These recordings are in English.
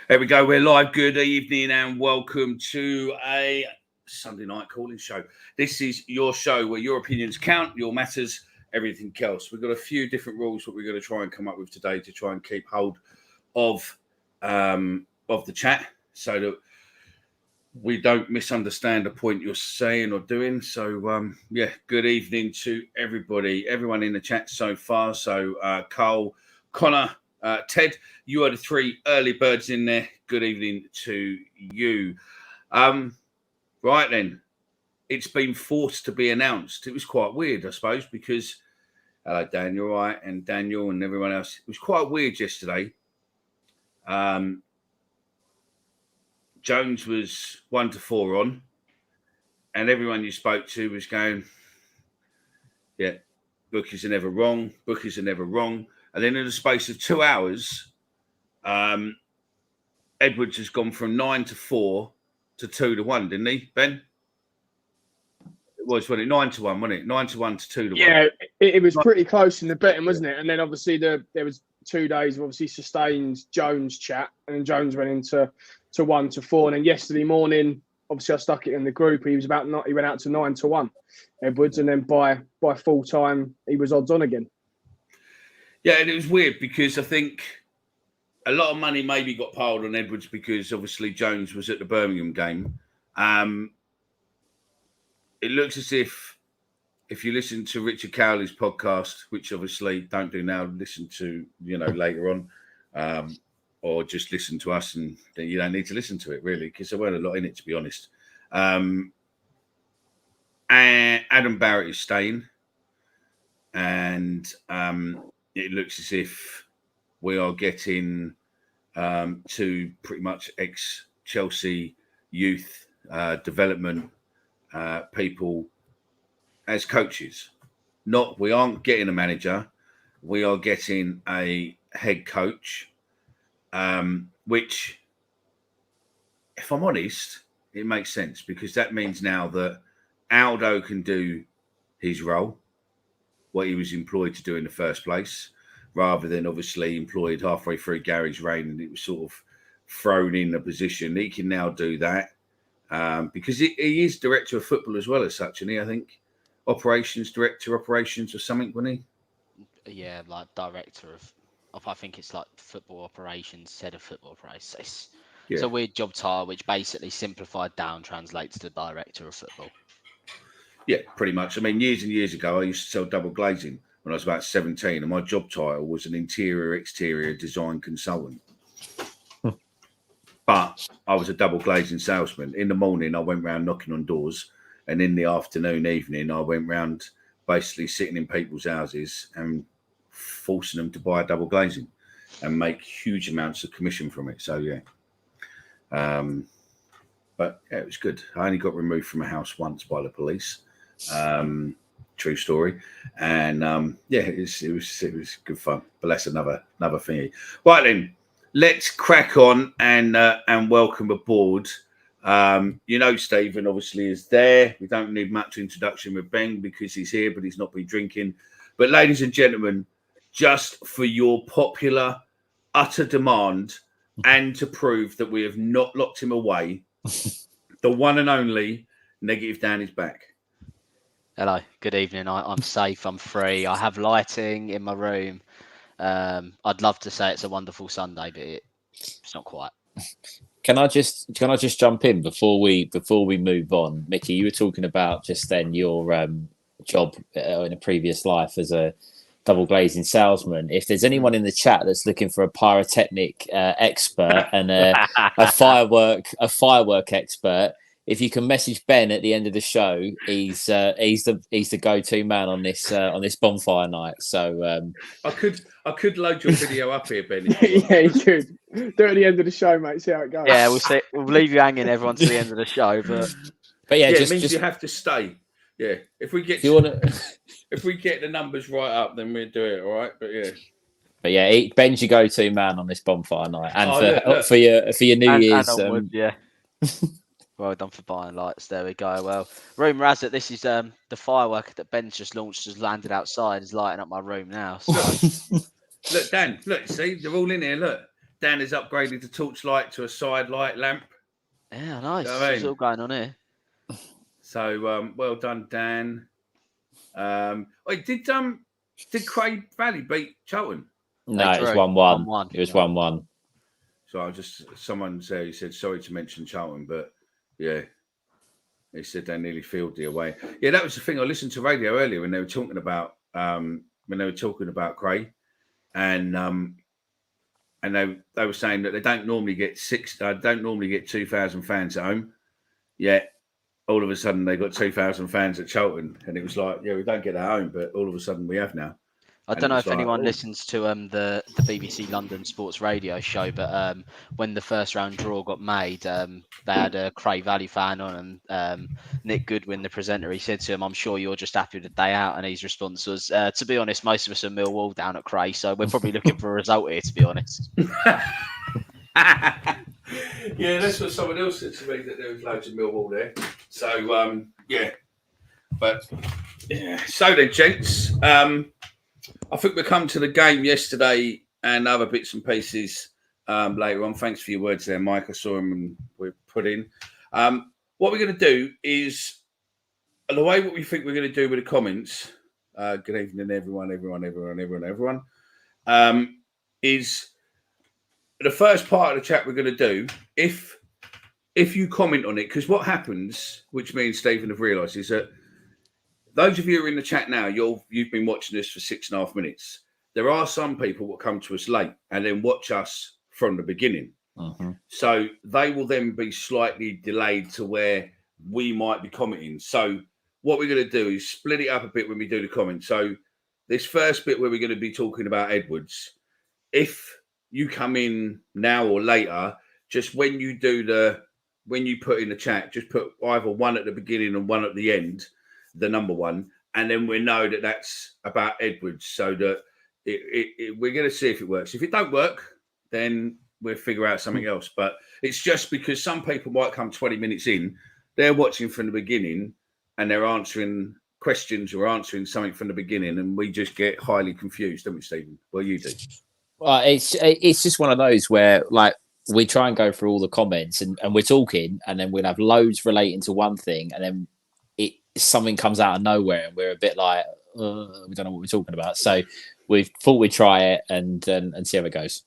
There we go. We're live. Good evening and welcome to a Sunday night calling show. This is your show where your opinions count, your matters, everything else. We've got a few different rules that we're going to try and come up with today to try and keep hold of the chat so that we don't misunderstand a point you're saying or doing. So, good evening to everyone in the chat so far. So, Carl, Connor, Ted, you are the three early birds in there. Good evening to you. Right then, it's been forced to be announced. It was quite weird, I suppose, because hello, Dan, you're right, and Daniel and everyone else. It was quite weird yesterday. Jones was 1-4 on, and everyone you spoke to was going, yeah, bookies are never wrong. Bookies are never wrong. And then in the space of 2 hours, Edwards has gone from 9-4 to 2-1, didn't he, Ben? It was, wasn't it? 9-1, wasn't it? 9-1 to 2-1. Yeah, it was pretty close in the betting, wasn't it? And then obviously there was 2 days of obviously sustained Jones chat, and then Jones went into 1-4. And then yesterday morning, obviously I stuck it in the group. He went out to 9-1, Edwards, and then by full time he was odds on again. Yeah, and it was weird because I think a lot of money maybe got piled on Edwards because obviously Jones was at the Birmingham game. It looks as if you listen to Richard Cowley's podcast, which obviously don't do now, listen to, later on, or just listen to us, and then you don't need to listen to it really because there weren't a lot in it, to be honest. And Adam Barrett is staying, and it looks as if we are getting to pretty much ex-Chelsea youth development people as coaches. We aren't getting a manager. We are getting a head coach, which, if I'm honest, it makes sense because that means now that Aldo can do his role, what he was employed to do in the first place, rather than obviously employed halfway through Gary's reign and it was sort of thrown in a position. He can now do that because he is director of football as well as such, and I think director of operations or something, wasn't he? Yeah, like director of I think it's like football operations, head of football operations. It's a weird job title which basically simplified down translates to director of football. Yeah, pretty much. I mean, years and years ago, I used to sell double glazing when I was about 17, and my job title was an exterior design consultant. But I was a double glazing salesman. In the morning, I went around knocking on doors, and in the evening, I went round basically sitting in people's houses and forcing them to buy double glazing and make huge amounts of commission from it. So, yeah. But, yeah, it was good. I only got removed from a house once by the police. True story. And, it was good fun. But that's another thingy. Right, then. Let's crack on and welcome aboard. Stephen obviously is there. We don't need much introduction with Ben because he's here, but he's not been drinking. But ladies and gentlemen, just for your popular, utter demand and to prove that we have not locked him away, the one and only Negative Dan is back. Hello, good evening. I'm safe, I'm free. I have lighting in my room. I'd love to say it's a wonderful Sunday, but it's not quite. Can I just jump in before we move on? Mickey, you were talking about just then your job in a previous life as a double glazing salesman. If there's anyone in the chat that's looking for a pyrotechnic expert and a firework expert, if you can message Ben at the end of the show, he's the go-to man on this bonfire night. So I could load your video up here, Ben. Yeah, you could do it at the end of the show, mate. See how it goes. Yeah, we'll leave you hanging, everyone, to the end of the show. But yeah, it means you have to stay. Yeah, if we get the numbers right up, then we'll do it. All right, but yeah, Ben's your go-to man on this bonfire night, and for your New Year's. Yeah. Well done for buying lights. There we go. Well, rumour has it this is the firework that Ben's just launched, has landed outside, is lighting up my room now. So. Look, Dan, see, they're all in here. Look, Dan has upgraded the torchlight to a side light lamp. Yeah, nice. You know what I It's mean? all going on here. So well done, Dan. Wait, did Craig Valley beat Charlton? No, it was drew 1-1. 1-1. It was 1-1. So I just someone said he said sorry to mention Charlton, but yeah, he said they nearly fielded the away. Yeah, that was the thing. I listened to radio earlier when they were talking about Craig, and they were saying that they don't normally get 2,000 fans at home. Yet all of a sudden they got 2,000 fans at Charlton, and it was like, yeah, we don't get at home, but all of a sudden we have now. I don't know if anyone listens to the BBC London Sports Radio show, but when the first round draw got made, they had a Cray Valley fan on, and Nick Goodwin, the presenter, he said to him, "I'm sure you're just happy with the day out," and his response was, "To be honest, most of us are Millwall down at Cray, so we're probably looking for a result here, to be honest." Yeah, that's what someone else said to me, that there was loads of Millwall there. So yeah, but yeah. So then, gents, I think we'll come to the game yesterday and other bits and pieces later on. Thanks for your words there, Mike. I saw them and we put in. What we're going to do is the way what we think we're going to do with the comments. Good evening, everyone. Is the first part of the chat we're going to do. If you comment on it, because what happens, which me and Stephen have realised, is that those of you who are in the chat now, you've been watching this for 6.5 minutes. There are some people that come to us late and then watch us from the beginning. Mm-hmm. So they will then be slightly delayed to where we might be commenting. So what we're going to do is split it up a bit when we do the comments. So this first bit where we're going to be talking about Edwards, if you come in now or later, just when you put in the chat, just put either one at the beginning and one at the end, the number one, and then we know that that's about Edwards, so that we're going to see if it works. If it don't work, then we'll figure out something else. But it's just because some people might come 20 minutes in, they're watching from the beginning and they're answering questions or answering something from the beginning, and we just get highly confused, don't we, Stephen? Well, you do. Well, it's just one of those where, like, we try and go through all the comments and we're talking, and then we'll have loads relating to one thing, and then something comes out of nowhere and we're a bit like, we don't know what we're talking about. So we thought we'd try it and see how it goes.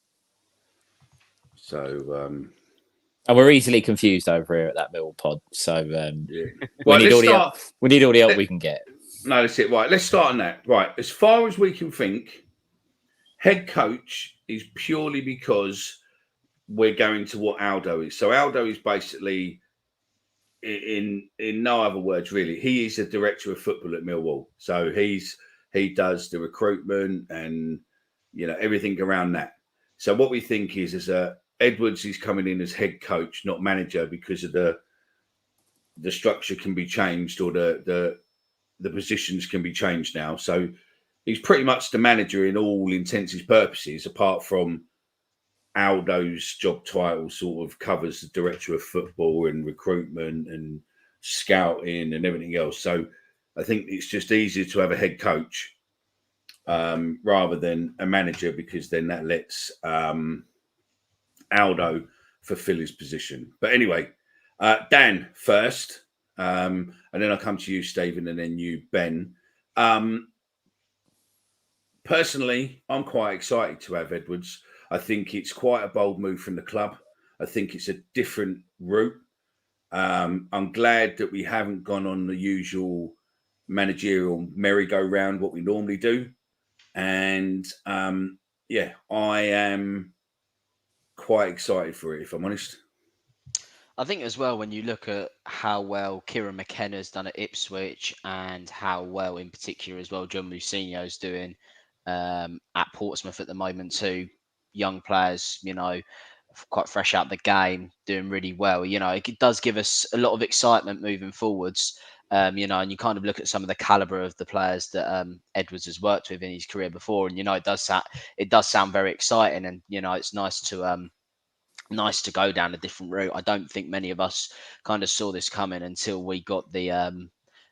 So and we're easily confused over here at that Mill Pod. So yeah. we need all the help we can get. No, that's it. Right, let's start on that. Right, as far as we can think, head coach is purely because we're going to what Aldo is. So Aldo is basically, in no other words, really, he is the director of football at Millwall. So he does the recruitment and everything around that. So what we think is Edwards is coming in as head coach, not manager, because of the structure can be changed, or the positions can be changed now. So he's pretty much the manager in all intents and purposes, apart from Aldo's job title sort of covers the director of football and recruitment and scouting and everything else. So I think it's just easier to have a head coach rather than a manager, because then that lets Aldo fulfill his position. But anyway, Dan first, and then I'll come to you, Stephen, and then you, Ben. Personally, I'm quite excited to have Edwards. I think it's quite a bold move from the club. I think it's a different route. I'm glad that we haven't gone on the usual managerial merry-go-round, what we normally do. And I am quite excited for it, if I'm honest. I think as well, when you look at how well Kieran McKenna's done at Ipswich, and how well in particular as well John Mousinho's doing at Portsmouth at the moment too. Young players, quite fresh out the game, doing really well. It does give us a lot of excitement moving forwards. And you kind of look at some of the caliber of the players that Edwards has worked with in his career before, and it does sound very exciting. And it's nice to go down a different route. I don't think many of us kind of saw this coming until we got the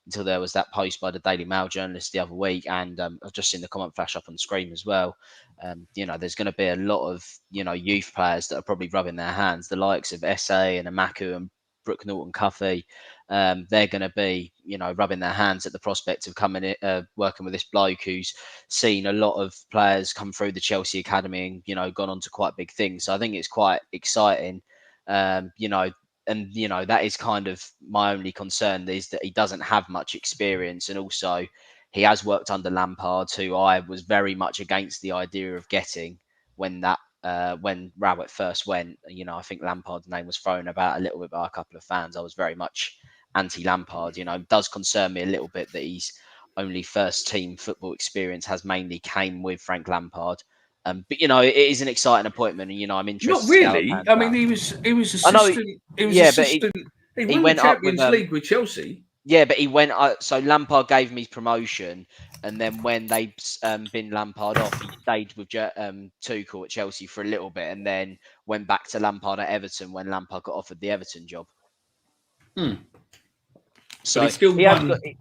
until there was that post by the Daily Mail journalist the other week. And I've just seen the comment flash up on the screen as well. There's going to be a lot of, youth players that are probably rubbing their hands, the likes of Esse and Amaku and Brooke Norton-Cuffy. They're going to be, rubbing their hands at the prospect of coming in, working with this bloke who's seen a lot of players come through the Chelsea academy and, gone on to quite big things. So I think it's quite exciting, and, that is kind of my only concern, is that he doesn't have much experience. And also he has worked under Lampard, who I was very much against the idea of getting when Rowett first went. I think Lampard's name was thrown about a little bit by a couple of fans. I was very much anti-Lampard. It does concern me a little bit that he's only first team football experience has mainly came with Frank Lampard. But it is an exciting appointment, and I'm interested. Not really. I mean, he was assistant. He won the Champions League with Chelsea. Yeah, but he went. So Lampard gave him his promotion, and then when they bin Lampard off, he stayed with Tuchel at Chelsea for a little bit, and then went back to Lampard at Everton when Lampard got offered the Everton job. So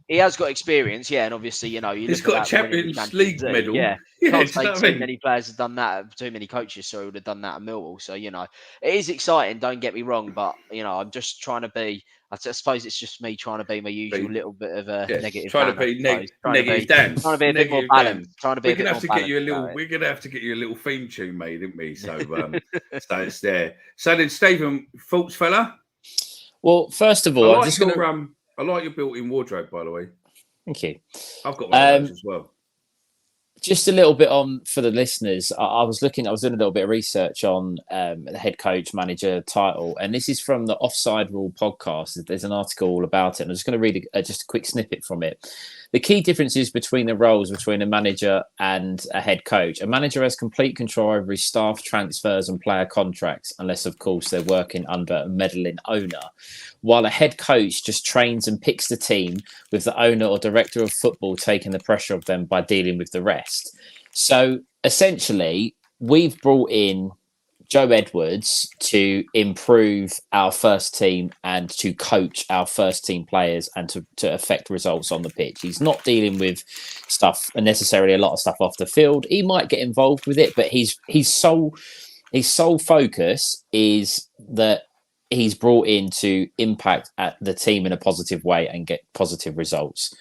he has got experience, yeah, and obviously, he's got a Champions League medal. Yeah, can't say too many players have done that. Too many coaches, would have done that at Millwall. So it is exciting. Don't get me wrong, but I'm just trying to be. I suppose it's just me trying to be my usual little bit of a negative. Trying to be negative dance. Trying to be a bit more balanced. Trying to be. We're gonna have to get you a little. We're gonna have to get you a little theme tune made, didn't we? So, so it's there. So then, Stephen, thoughts, fella? Well, first of all, I like your built-in wardrobe, by the way. Thank you. I've got one of those as well. Just a little bit on for the listeners. I was doing a little bit of research on the head coach manager title, and this is from the Offside Rule podcast. There's an article all about it, and I'm just going to read just a quick snippet from it. The key differences between the roles between a manager and a head coach. A manager has complete control over his staff, transfers and player contracts, unless, of course, they're working under a meddling owner. While a head coach just trains and picks the team, with the owner or director of football taking the pressure of them by dealing with the rest. So, essentially, we've brought in Joe Edwards to improve our first team and to coach our first team players and to affect results on the pitch. He's not dealing with stuff, necessarily a lot of stuff off the field. He might get involved with it, but his sole focus is that he's brought in to impact at the team in a positive way and get positive results.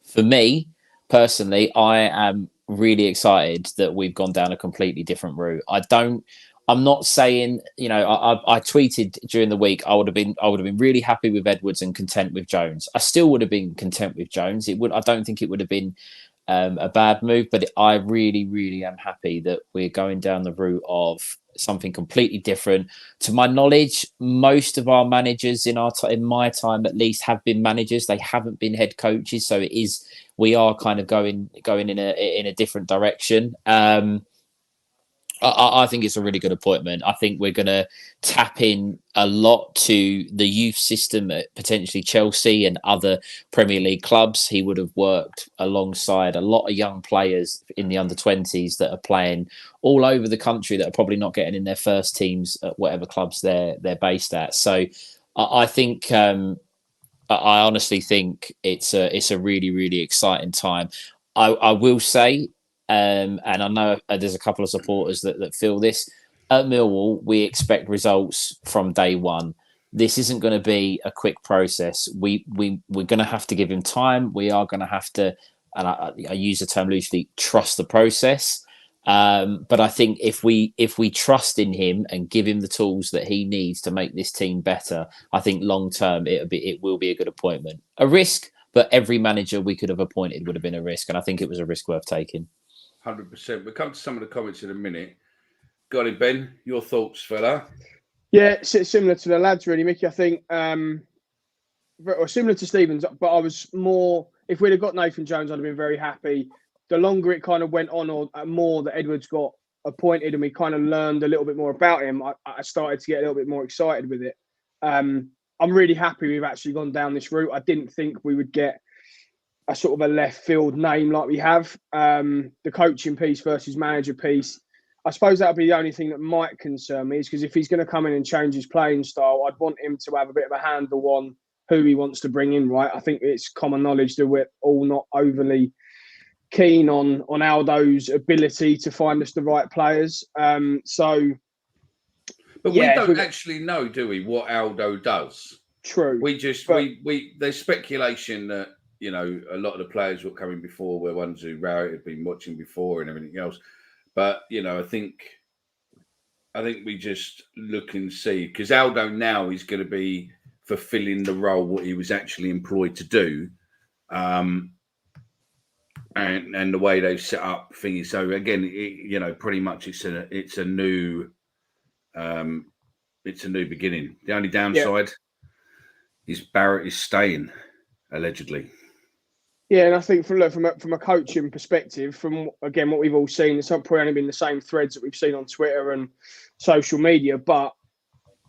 For me, personally, I am really excited that we've gone down a completely different route. I'm not saying, I tweeted during the week, I would have been really happy with Edwards and content with Jones. I still would have been content with Jones. I don't think it would have been a bad move, but I really, really am happy that we're going down the route of something completely different. To my knowledge, most of our managers in my time at least have been managers. They haven't been head coaches, so we are kind of going in a different direction. I think it's a really good appointment. I think we're going to tap in a lot to the youth system at potentially Chelsea and other Premier League clubs. He would have worked alongside a lot of young players in the under-20s that are playing all over the country that are probably not getting in their first teams at whatever clubs they're based at. So I think I honestly think it's a really, really exciting time. I will say, and I know there's a couple of supporters that feel this. At Millwall, we expect results from day one. This isn't going to be a quick process. We're going to have to give him time. We are going to have to, and I use the term loosely, trust the process. But I think if we trust in him and give him the tools that he needs to make this team better, I think long term it will be a good appointment. A risk, but every manager we could have appointed would have been a risk, and I think it was a risk worth taking. 100%. We'll come to some of the comments in a minute. Got it, Ben. Your thoughts, fella? Yeah, similar to the lads, really, Mickey. I think, or similar to Stevens, but I was more. If we'd have got Nathan Jones, I'd have been very happy. The longer it kind of went on, or more that Edwards got appointed, and we kind of learned a little bit more about him, I started to get a little bit more excited with it. I'm really happy we've actually gone down this route. I didn't think we would get a sort of a left field name like we have. The coaching piece versus manager piece, I suppose that would be the only thing that might concern me, is because if he's going to come in and change his playing style, I'd want him to have a bit of a handle on who he wants to bring in. Right, I think it's common knowledge that we're all not overly keen on Aldo's ability to find us the right players. So, but we don't actually know, do we, what Aldo does? True. We just we there's speculation that, you know, a lot of the players were coming before were ones who Rowett had been watching before and everything else. But, you know, I think we just look and see, because Aldo now is going to be fulfilling the role what he was actually employed to do, and the way they've set up things. So again, you know, pretty much it's a new beginning. The only downside is Barrett is staying, allegedly. Yeah, and I think from a coaching perspective, from again what we've all seen, it's probably only been the same threads that we've seen on Twitter and social media, but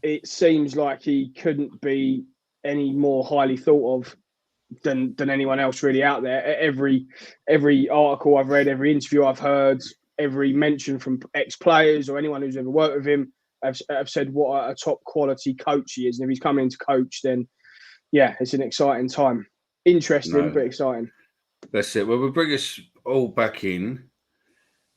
it seems like he couldn't be any more highly thought of than anyone else really out there. Every article I've read, every interview I've heard, every mention from ex-players or anyone who's ever worked with him have said what a top quality coach he is. And if he's coming in to coach, then yeah, it's an exciting time. Interesting, but exciting. That's it. Well, we'll bring us all back in.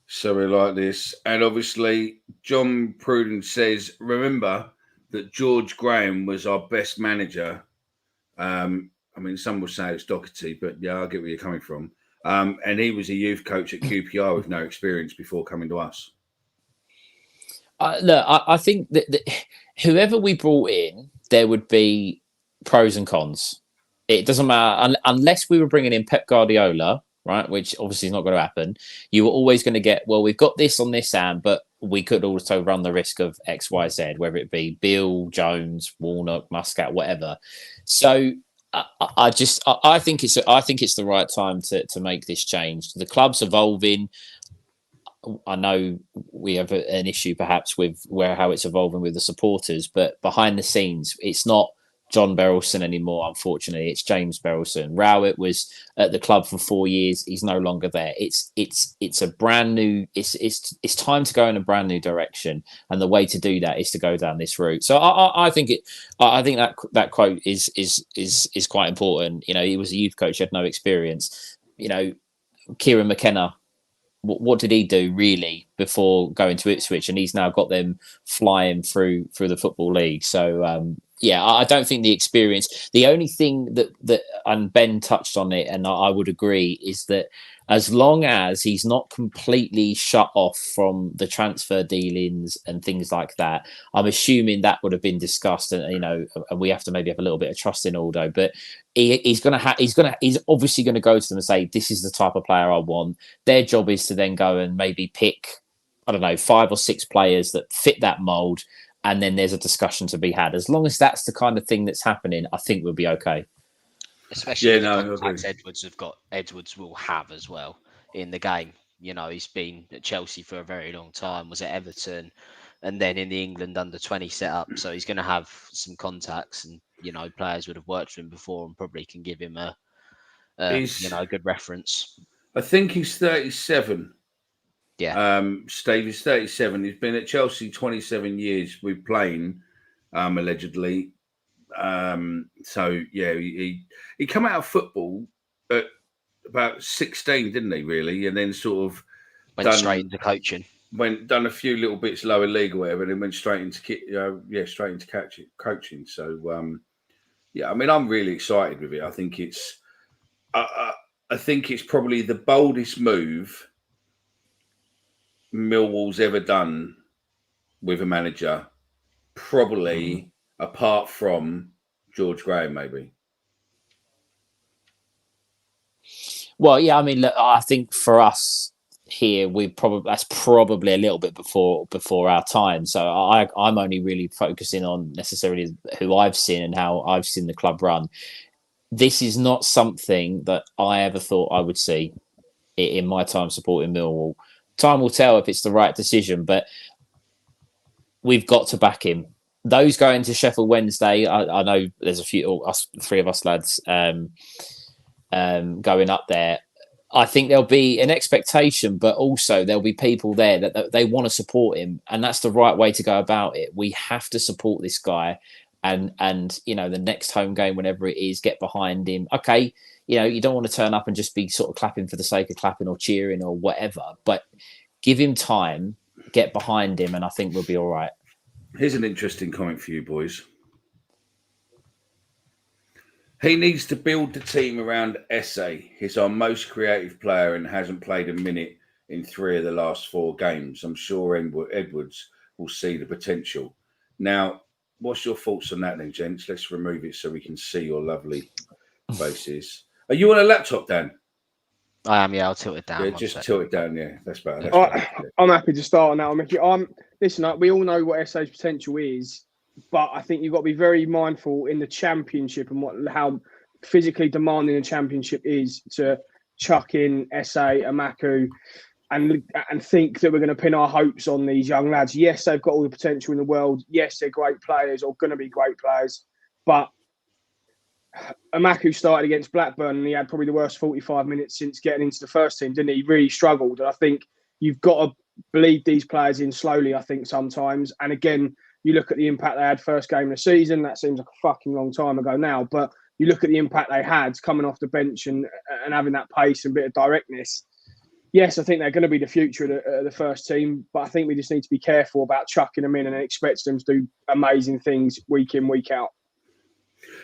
So we're like this. And obviously, John Pruden says, remember that George Graham was our best manager. I mean, some will say it's Doherty, but yeah, I get where you're coming from. And he was a youth coach at QPR with no experience before coming to us. Look, I think that whoever we brought in, there would be pros and cons. It doesn't matter unless we were bringing in Pep Guardiola, right? Which obviously is not going to happen. You were always going to get, well, we've got this on this hand, but we could also run the risk of X, Y, Z, whether it be Bill, Jones, Warnock, Muscat, whatever. So I think it's the right time to make this change. The club's evolving. I know we have an issue perhaps with how it's evolving with the supporters, but behind the scenes, it's not John Berylson anymore. Unfortunately, it's James Berylson. Rowett was at the club for 4 years. He's no longer there. It's a brand new. It's time to go in a brand new direction, and the way to do that is to go down this route. So I think that quote is quite important. You know, he was a youth coach, he had no experience. You know, Kieran McKenna. What did he do really before going to Ipswich? And he's now got them flying through the Football League. So yeah, I don't think the experience. The only thing that and Ben touched on it, and I would agree, is that as long as he's not completely shut off from the transfer dealings and things like that, I'm assuming that would have been discussed, and and we have to maybe have a little bit of trust in Aldo. But he's obviously going to go to them and say, "This is the type of player I want." Their job is to then go and maybe pick, I don't know, 5 or 6 players that fit that mold. And then there's a discussion to be had. As long as that's the kind of thing that's happening, I think we'll be okay. Especially the contacts Edwards will have as well in the game. You know, he's been at Chelsea for a very long time, was at Everton, and then in the England under-20 setup. So he's going to have some contacts, and players would have worked for him before and probably can give him a good reference. I think he's 37. Yeah. Steve is 37. He's been at Chelsea 27 years with playing, allegedly. So yeah, he came out of football at about 16, didn't he? Really, and then sort of went straight into coaching. Done a few little bits lower league or whatever, and then went straight into coaching. So yeah, I mean, I'm really excited with it. I think it's probably the boldest move Millwall's ever done with a manager, probably apart from George Graham, maybe. Well, yeah, I mean, look, I think for us here, that's probably a little bit before our time. So I'm only really focusing on necessarily who I've seen and how I've seen the club run. This is not something that I ever thought I would see in my time supporting Millwall. Time will tell if it's the right decision, but we've got to back him. Those going to Sheffield Wednesday, I know there's a few, three of us lads going up there. I think there'll be an expectation, but also there'll be people there that they want to support him, and that's the right way to go about it. We have to support this guy, and you know, the next home game, whenever it is, get behind him. Okay, you know, you don't want to turn up and just be sort of clapping for the sake of clapping or cheering or whatever, but give him time, get behind him, and I think we'll be all right. Here's an interesting comment for you boys. He needs to build the team around Esse. He's our most creative player and hasn't played a minute in 3 of the last 4 games. I'm sure Edwards will see the potential. Now, what's your thoughts on that then, gents? Let's remove it so we can see your lovely faces. Are you on a laptop, Dan? I am, yeah. I'll tilt it down. Yeah, one just second. tilt it down. Yeah, that's better. That's better. Yeah. I'm happy to start on that one, Mickey. Listen, we all know what Esse's potential is, but I think you've got to be very mindful in the championship and how physically demanding the championship is to chuck in Esse, Amaku, and think that we're going to pin our hopes on these young lads. Yes, they've got all the potential in the world. Yes, they're great players or going to be great players, but Amaku started against Blackburn and he had probably the worst 45 minutes since getting into the first team, didn't he? He really struggled. And I think you've got to bleed these players in slowly, I think, sometimes. And again, you look at the impact they had first game of the season. That seems like a fucking long time ago now. But you look at the impact they had coming off the bench and having that pace and bit of directness. Yes, I think they're going to be the future of the first team. But I think we just need to be careful about chucking them in and expect them to do amazing things week in, week out.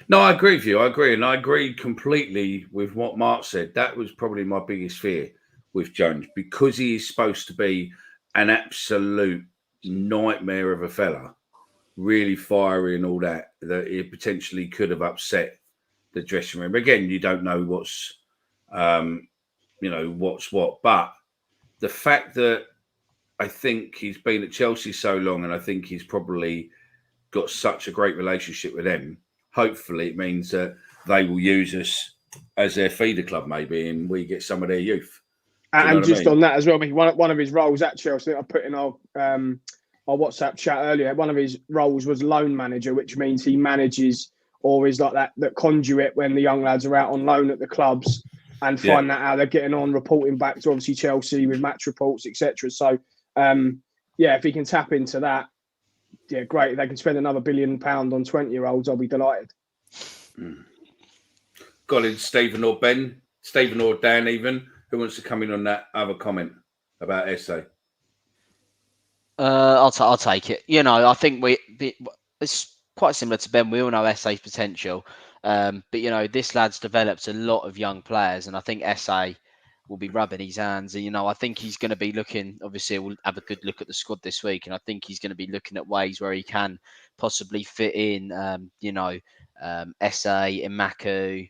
No, I agree with you. I agree. And I agree completely with what Mark said. That was probably my biggest fear with Jones, because he is supposed to be an absolute nightmare of a fella, really fiery and all that it potentially could have upset the dressing room. Again, you don't know what's what. But the fact that I think he's been at Chelsea so long and I think he's probably got such a great relationship with them, hopefully it means that they will use us as their feeder club maybe and we get some of their youth. And just on that as well, I mean, one of his roles at Chelsea, I put in our WhatsApp chat earlier, one of his roles was loan manager, which means he manages or is like that conduit when the young lads are out on loan at the clubs and find out how they're getting on, reporting back to obviously Chelsea with match reports, etc. So, if he can tap into that, yeah, great. If they can spend another £1 billion on 20-year-olds, I'll be delighted. Colin, Stephen or Ben, Stephen or Dan even, who wants to come in on that other comment about Esse? I'll take it. You know, I think it's quite similar to Ben. We all know Esse's potential, but you know, this lad's developed a lot of young players, and I think Esse will be rubbing his hands. And you know, I think he's going to be looking. Obviously, we'll have a good look at the squad this week, and I think he's going to be looking at ways where he can possibly fit in. Esse, Imaku,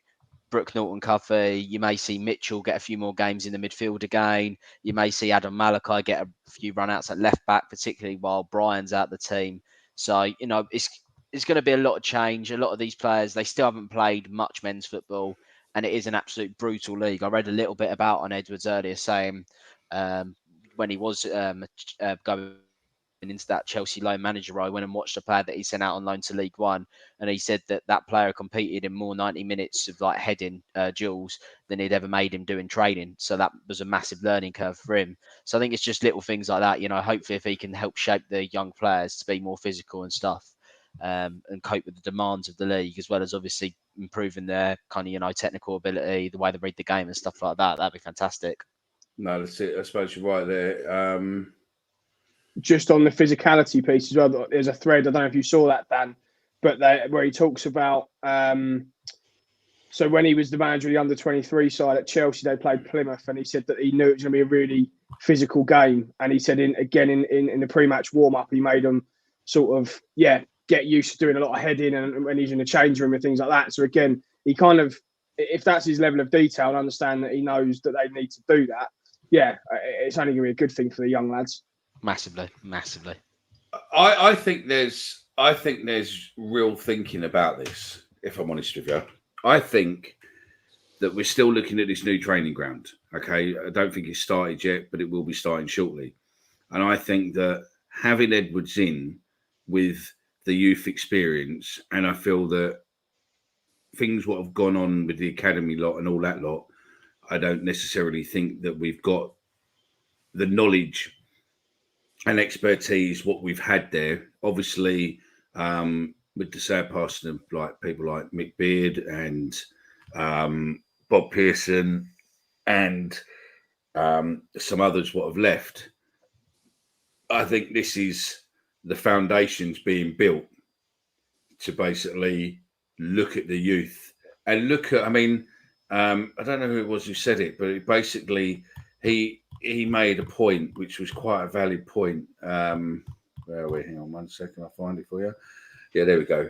Brooke Norton-Cuffy. You may see Mitchell get a few more games in the midfield again. You may see Adam Malachi get a few run-outs at left-back, particularly while Brian's out the team. So, you know, it's going to be a lot of change. A lot of these players, they still haven't played much men's football, and it is an absolute brutal league. I read a little bit about on Edwards earlier saying when he was going into that Chelsea loan manager role, I went and watched a player that he sent out on loan to League One, and he said that player competed in more 90 minutes of like heading duels than he'd ever made him doing training. So that was a massive learning curve for him. So I think it's just little things like that, you know, hopefully if he can help shape the young players to be more physical and stuff, and cope with the demands of the league, as well as obviously improving their kind of, you know, technical ability, the way they read the game and stuff like that, that'd be fantastic. No, that's it. I suppose you're right there. Just on the physicality piece as well, there's a thread, I don't know if you saw that, Dan, but where he talks about, so when he was the manager of the under-23 side at Chelsea, they played Plymouth, and he said that he knew it was going to be a really physical game. And he said in the pre-match warm-up, he made them sort of, get used to doing a lot of heading and when he's in the change room and things like that. So again, he kind of, if that's his level of detail, and understand that he knows that they need to do that, it's only going to be a good thing for the young lads. Massively. I think there's real thinking about this, if I'm honest with you. I think that we're still looking at this new training ground. Okay, I don't think it's started yet, but it will be starting shortly. And I think that having Edwards in with the youth experience, and I feel that things what have gone on with the academy lot and all that lot, I don't necessarily think that we've got the knowledge and expertise what we've had there. Obviously, with the sad passing of like people like Mick Beard and Bob Pearson and some others what have left, I think this is the foundations being built to basically look at the youth and look at. I mean, I don't know who it was who said it, but basically he made a point which was quite a valid point. Where are we? Hang on 1 second, I'll find it for you. Yeah, there we go.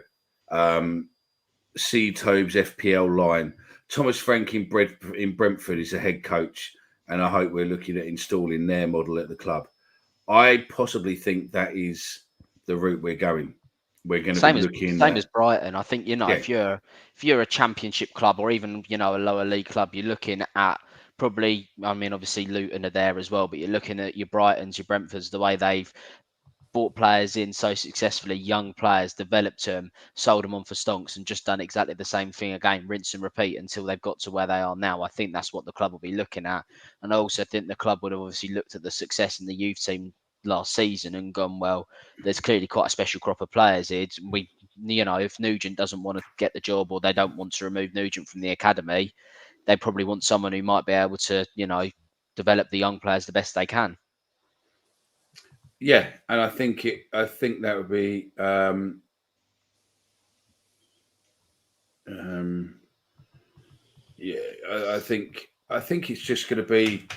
C. Tobes FPL line. Thomas Frank in Brentford is the head coach, and I hope we're looking at installing their model at the club. I possibly think that is the route we're going. We're going to be looking same as Brighton. I think if you're a Championship club or even a lower league club, you're looking at probably. I mean, obviously Luton are there as well, but you're looking at your Brightons, your Brentfords, the way they've brought players in so successfully, young players, developed them, sold them on for stonks, and just done exactly the same thing again, rinse and repeat until they've got to where they are now. I think that's what the club will be looking at. And I also think the club would have obviously looked at the success in the youth team last season and gone, well, there's clearly quite a special crop of players here. If Nugent doesn't want to get the job or they don't want to remove Nugent from the academy, they probably want someone who might be able to, develop the young players the best they can. Yeah, and I think that would be I think it's just going to be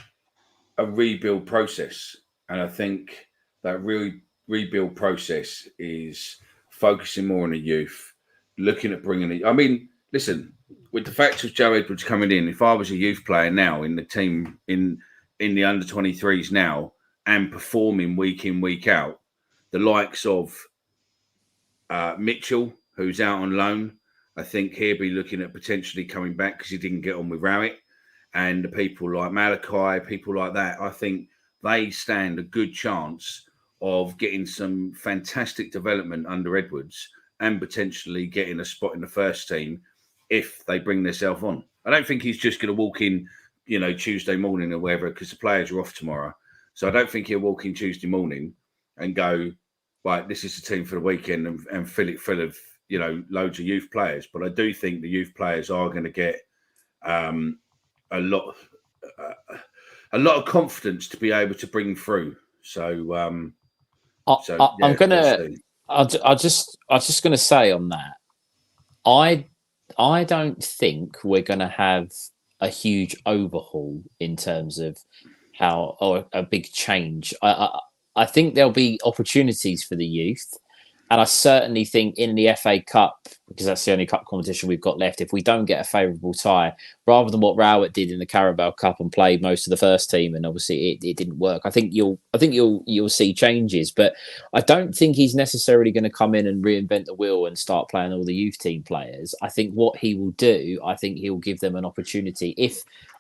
a rebuild process, and I think that rebuild process is focusing more on the youth, looking at bringing it. I mean, listen, with the fact of Joe Edwards coming in, if I was a youth player now in the team in the under 23s now, and performing week in, week out, the likes of Mitchell, who's out on loan, I think he'll be looking at potentially coming back because he didn't get on with Rowett. And the people like Malachi, people like that, I think they stand a good chance of getting some fantastic development under Edwards and potentially getting a spot in the first team if they bring themselves on. I don't think he's just going to walk in, Tuesday morning or whatever, because the players are off tomorrow. So I don't think he'll walk in Tuesday morning and go, right, this is the team for the weekend and fill it full of, loads of youth players. But I do think the youth players are going to get a lot of confidence to be able to bring through. So, I'm just gonna say on that, I don't think we're gonna have a huge overhaul in terms of or a big change. I think there'll be opportunities for the youth. And I certainly think in the FA Cup, because that's the only cup competition we've got left, if we don't get a favourable tie, rather than what Rowett did in the Carabao Cup and played most of the first team, and obviously it didn't work, I think you'll see changes. But I don't think he's necessarily going to come in and reinvent the wheel and start playing all the youth team players. I think what he will do, I think he'll give them an opportunity.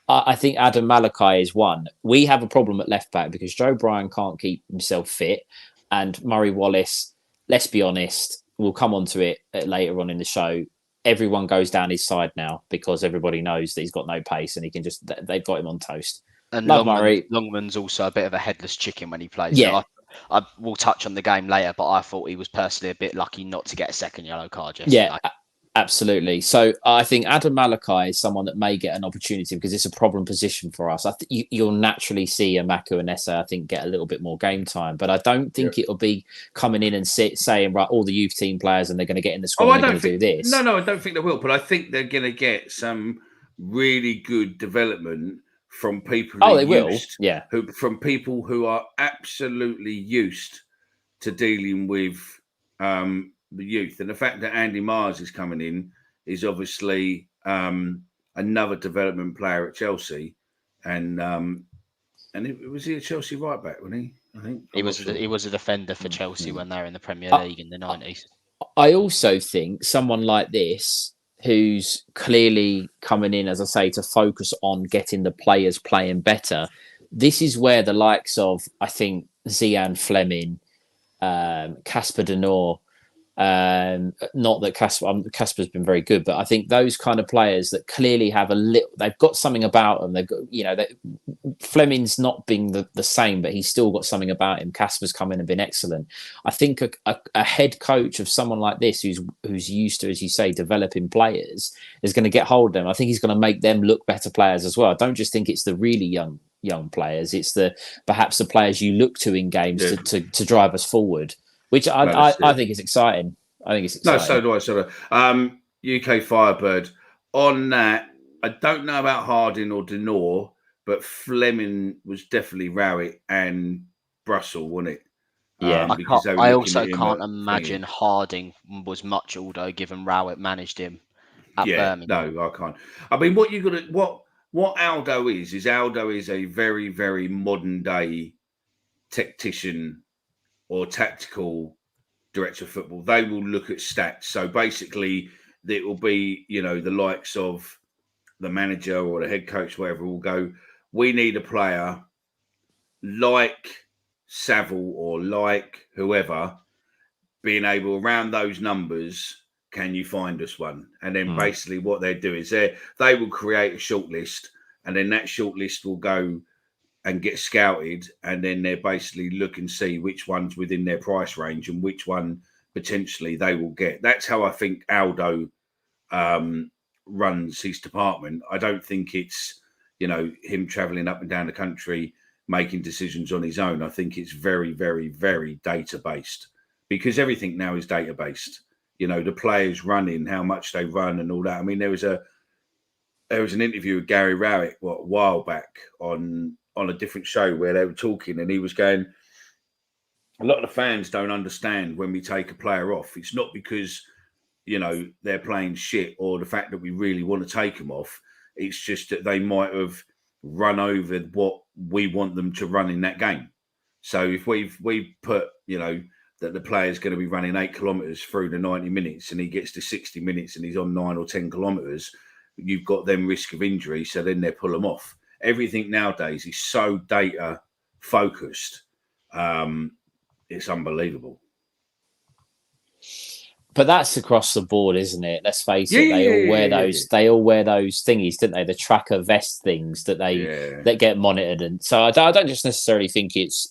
I think Adam Malachi is one. We have a problem at left back because Joe Bryan can't keep himself fit, and Murray Wallace, let's be honest, we'll come on to it later on in the show. Everyone goes down his side now because everybody knows that he's got no pace and they've got him on toast. And Longman's also a bit of a headless chicken when he plays. Yeah. So I will touch on the game later, but I thought he was personally a bit lucky not to get a second yellow card yesterday. Yeah, absolutely. So I think Adam Malachi is someone that may get an opportunity because it's a problem position for us. I think you'll naturally see Amaku and Essa, I think, get a little bit more game time, but I don't think it'll be coming in and saying, right, all the youth team players and they're going to get in the squad and they're going to do this. No, I don't think they will, but I think they're going to get some really good development from people. From people who are absolutely used to dealing with the youth, and the fact that Andy Myers is coming in is obviously another development player at Chelsea, and was he a Chelsea right back? Wasn't he? I think he was a defender for Chelsea when they were in the Premier League in the 90s. I also think someone like this, who's clearly coming in, as I say, to focus on getting the players playing better. This is where the likes of, I think, Zian Fleming, Casper De Norre, Not that Casper's been very good, but I think those kind of players that clearly have they've got something about them. They've got, Fleming's not being the same, but he's still got something about him. Casper's come in and been excellent. I think a head coach of someone like this, who's used to, as you say, developing players, is going to get hold of them. I think he's going to make them look better players as well. I don't just think it's the really young players. It's perhaps the players you look to in games to drive us forward. Which I think is exciting. I think it's exciting. No, so do I. So do I. UK Firebird. On that, I don't know about Harding or Denor, but Fleming was definitely Rowett and Brussels, wasn't it? Yeah. I also can't imagine Harding was much older, given Rowett managed him at Birmingham. No, I can't. I mean, what Aldo is Aldo is a very, very modern day tactician or tactical director of football. They will look at stats. So basically, it will be, the likes of the manager or the head coach, whatever, will go, we need a player like Saville or like whoever, being able, around those numbers, can you find us one? And then basically what they do is they will create a shortlist, and then that shortlist will go and get scouted, and then they basically look and see which one's within their price range and which one potentially they will get. That's how I think Aldo runs his department. I don't think it's, him traveling up and down the country making decisions on his own. I think it's very, very, very data-based, because everything now is data-based. The players running, how much they run and all that. I mean, there was an interview with Gary Rowett a while back on a different show where they were talking, and he was going, a lot of the fans don't understand when we take a player off. It's not because, they're playing shit or the fact that we really want to take them off. It's just that they might have run over what we want them to run in that game. So if we've put, that the player's going to be running 8 kilometres through the 90 minutes and he gets to 60 minutes and he's on 9 or 10 kilometres, you've got them risk of injury. So then they pull them off. Everything nowadays is so data focused. It's unbelievable. But that's across the board, isn't it? Let's face it. They all wear those thingies, don't they? The tracker vest things that get monitored, and so I don't just necessarily think it's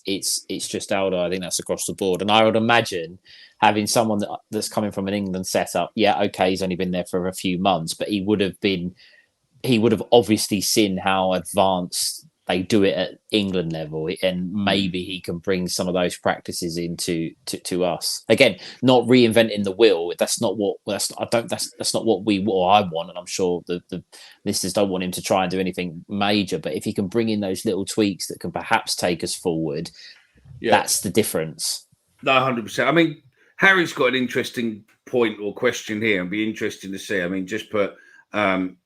just Aldo. I think that's across the board, and I would imagine having someone that's coming from an England setup. Yeah, okay, he's only been there for a few months, but he would have obviously seen how advanced they do it at England level, and maybe he can bring some of those practices into to us. Again, not reinventing the wheel. That's not what I want, and I'm sure the listeners don't want him to try and do anything major. But if he can bring in those little tweaks that can perhaps take us forward, that's the difference. No, 100%. I mean, Harry's got an interesting point or question here, and be interesting to see. I mean, just put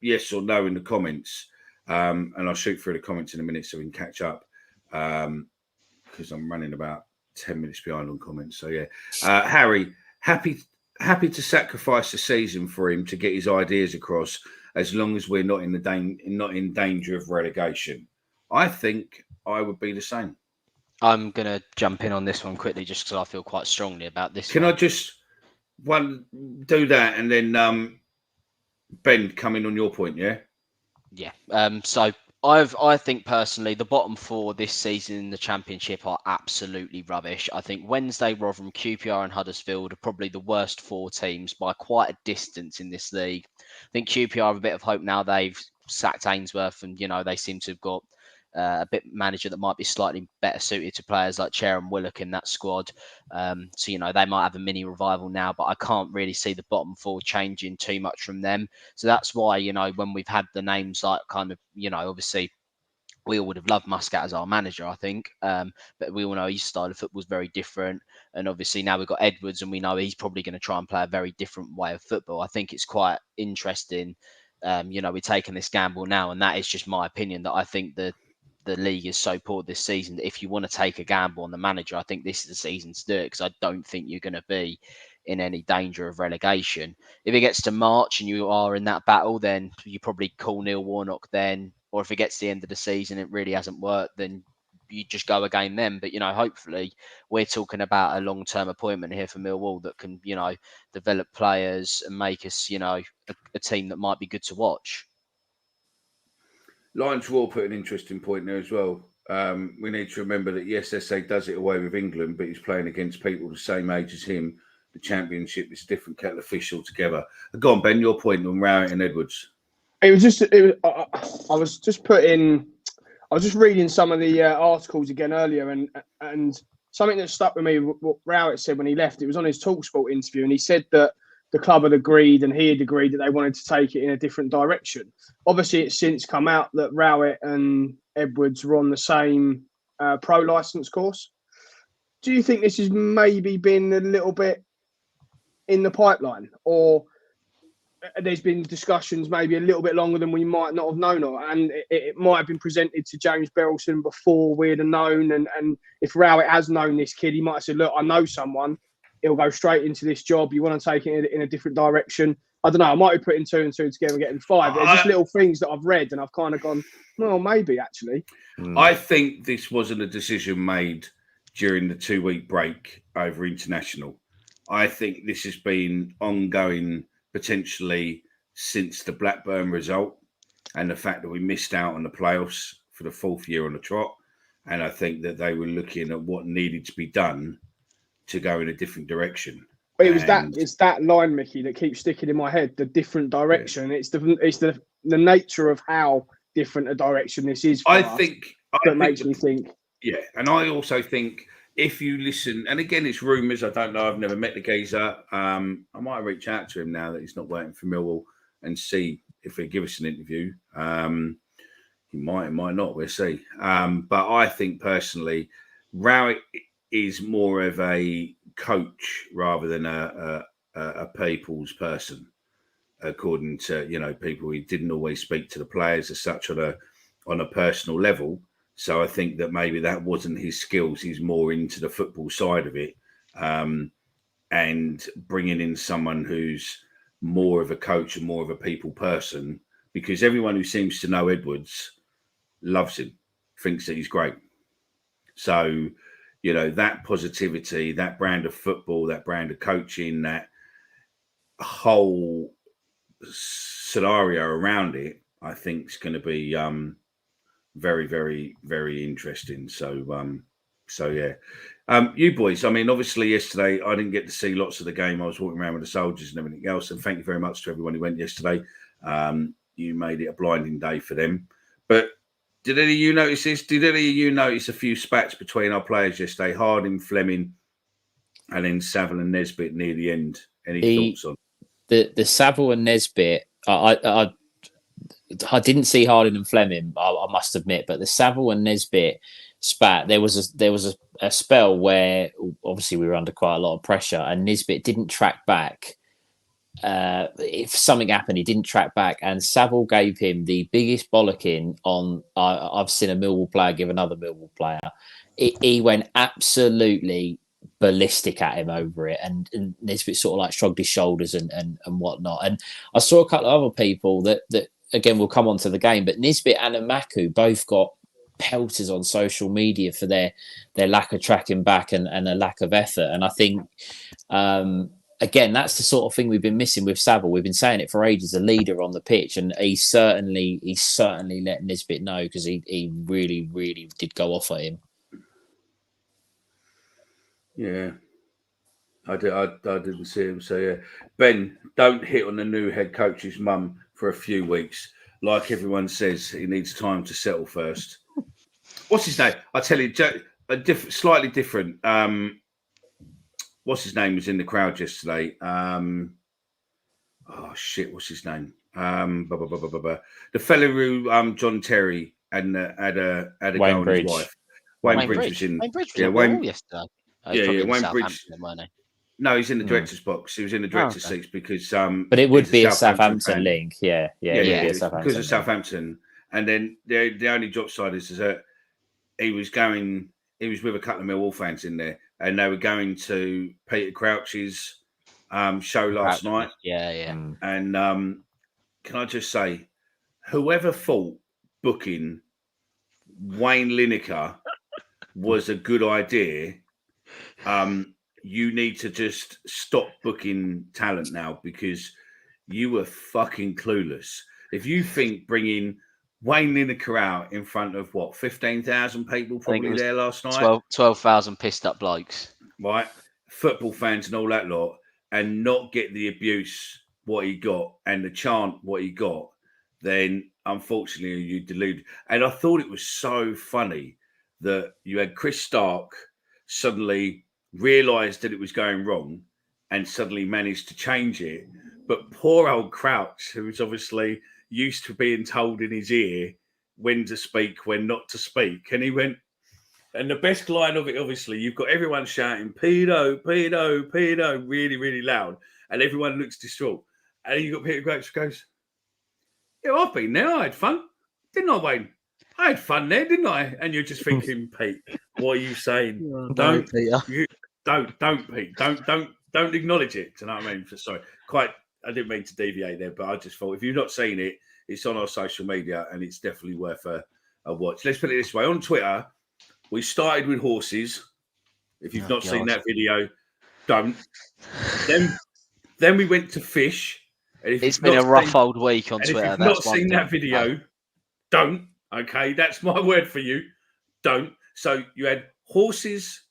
yes or no in the comments. And I'll shoot through the comments in a minute so we can catch up, because I'm running about 10 minutes behind on comments. So yeah, Harry, happy to sacrifice the season for him to get his ideas across, as long as we're not in danger of relegation. I think I would be the same. I'm gonna jump in on this one quickly, just because I feel quite strongly about this. Can I just do that, and then Ben, come in on your point? Yeah. So I think personally the bottom 4 this season in the Championship are absolutely rubbish. I think Wednesday, Rotherham, QPR and Huddersfield are probably the worst 4 teams by quite a distance in this league. I think QPR have a bit of hope now. They've sacked Ainsworth, and they seem to have got a bit manager that might be slightly better suited to players like Chair and Willock in that squad. So they might have a mini revival now, but I can't really see the bottom 4 changing too much from them. So that's why, when we've had the names like obviously we all would have loved Muscat as our manager, I think. But we all know his style of football is very different. And obviously now we've got Edwards, and we know he's probably going to try and play a very different way of football. I think it's quite interesting. We're taking this gamble now, and that is just my opinion, that I think the league is so poor this season that if you want to take a gamble on the manager, I think this is the season to do it, because I don't think you're going to be in any danger of relegation. If it gets to March and you are in that battle, then you probably call Neil Warnock then. Or if it gets to the end of the season, it really hasn't worked, then you just go again then. But hopefully we're talking about a long-term appointment here for Millwall that can develop players and make us a team that might be good to watch. Lions Raw put an interesting point there as well. We need to remember that yes, SA does it away with England, but he's playing against people the same age as him. The Championship is a different kettle of fish altogether. Go on, Ben, your point on Rowett and Edwards. I was just reading some of the articles again earlier, and something that stuck with me, what Rowett said when he left, it was on his TalkSport interview, and he said that the club had agreed, and he had agreed that they wanted to take it in a different direction. Obviously, it's since come out that Rowett and Edwards were on the same pro licence course. Do you think this has maybe been a little bit in the pipeline, or there's been discussions maybe a little bit longer than we might not have known, and it might have been presented to James Berylson before we'd have known, and if Rowett has known this kid, he might have said, look, I know someone, he'll go straight into this job, you want to take it in a different direction. I don't know, I might be putting 2 and 2 together and getting 5. There's just little things that I've read and I've kind of gone, well, maybe actually. I think this wasn't a decision made during the 2-week break over international. I think this has been ongoing potentially since the Blackburn result and the fact that we missed out on the playoffs for the 4th year on the trot. And I think that they were looking at what needed to be done to go in a different direction. But it's that line, Mickey, that keeps sticking in my head, the different direction. Yeah. It's the nature of how different a direction this is for us that makes me think. Yeah, and I also think if you listen, and again, it's rumours. I don't know. I've never met the geezer. I might reach out to him now that he's not working for Millwall and see if he'll give us an interview. He might not. We'll see. But I think personally, Rowett is more of a coach rather than a people's person. According to people, he didn't always speak to the players as such on a personal level. So I think that maybe that wasn't his skills. He's more into the football side of it, and bringing in someone who's more of a coach and more of a people person, because everyone who seems to know Edwards loves him, thinks that he's great. So, that positivity, that brand of football, that brand of coaching, that whole scenario around it, I think is going to be very, very, very interesting. So yeah. You boys, I mean, obviously yesterday I didn't get to see lots of the game. I was walking around with the soldiers and everything else. And thank you very much to everyone who went yesterday. You made it a blinding day for them. But did any of you notice this? Did any of you notice a few spats between our players yesterday? Harding, Fleming, and then Saville and Nesbitt near the end. Any thoughts on the Saville and Nesbitt? I didn't see Harding and Fleming, I must admit, but the Saville and Nesbitt spat, there was a spell where obviously we were under quite a lot of pressure and Nesbitt didn't track back. If something happened, he didn't track back, and Saville gave him the biggest bollocking on. I've seen a Millwall player give another Millwall player. He went absolutely ballistic at him over it, and Nesbitt sort of like shrugged his shoulders and whatnot. And I saw a couple of other people that again will come on to the game, but Nesbitt and Amaku both got pelters on social media for their lack of tracking back and a lack of effort. And I think again, that's the sort of thing we've been missing with Saville. We've been saying it for ages, a leader on the pitch, and he certainly let Nesbitt know, because he really, really did go off at him. Yeah, I didn't see him. So yeah, Ben, don't hit on the new head coach's mum for a few weeks. Like everyone says, he needs time to settle first. What's his name? I tell you, slightly different. What's his name was in the crowd yesterday? Oh shit, what's his name? The fellow who John Terry and had a Wayne go on his wife. Wayne Bridge was in. Wayne Bridge was yesterday. Wayne Bridge. No, he's in the director's box. He was in the director's seats because. But it would be a Southampton link, yeah, because of Southampton. And then the only drop side is that he was with a couple of Millwall fans in there, and they were going to Peter Crouch's show last night. Yeah. And can I just say, whoever thought booking Wayne Lineker was a good idea. You need to just stop booking talent now because you were fucking clueless. If you think bringing Wayne Lineker out in front of 15,000 people probably there last night, 12,000 pissed up blokes, right? Football fans and all that lot, and not get the abuse what he got and the chant what he got, then unfortunately you deluded. And I thought it was so funny that you had Chris Stark suddenly realised that it was going wrong and suddenly managed to change it. But poor old Crouch, who was obviously used to being told in his ear when to speak, when not to speak. And he went, and the best line of it, obviously, you've got everyone shouting, pedo, pedo, pedo, really, really loud. And everyone looks distraught. And you've got Peter Crouch who goes, yeah, I've been there. I had fun. Didn't I, Wayne? I had fun there, didn't I? And you're just thinking, Pete, what are you saying? Don't, Peter. Don't, Pete. Don't acknowledge it. Do you know what I mean? Sorry. I didn't mean to deviate there, but I just thought if you've not seen it, it's on our social media and it's definitely worth a watch. Let's put it this way. On Twitter, we started with horses. If you've not seen that video, don't. Then we went to fish. And if it's been a rough old week on Twitter. If you've not seen that video, don't. Okay, that's my word for you. Don't. So you had horses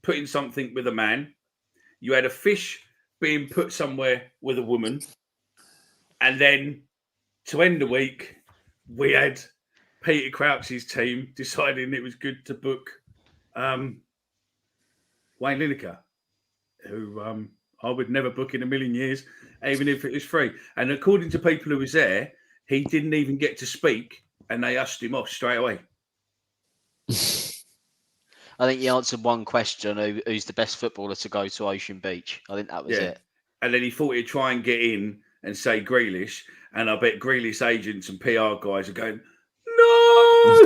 putting something with a man. You had a fish being put somewhere with a woman. And then to end the week, we had Peter Crouch's team deciding it was good to book Wayne Lineker, who I would never book in a million years, even if it was free. And according to people who was there, he didn't even get to speak and they ushered him off straight away. I think you answered one question, who's the best footballer to go to Ocean Beach. I think that was it. And then he thought he'd try and get in and say Grealish. And I bet Grealish agents and PR guys are going, no!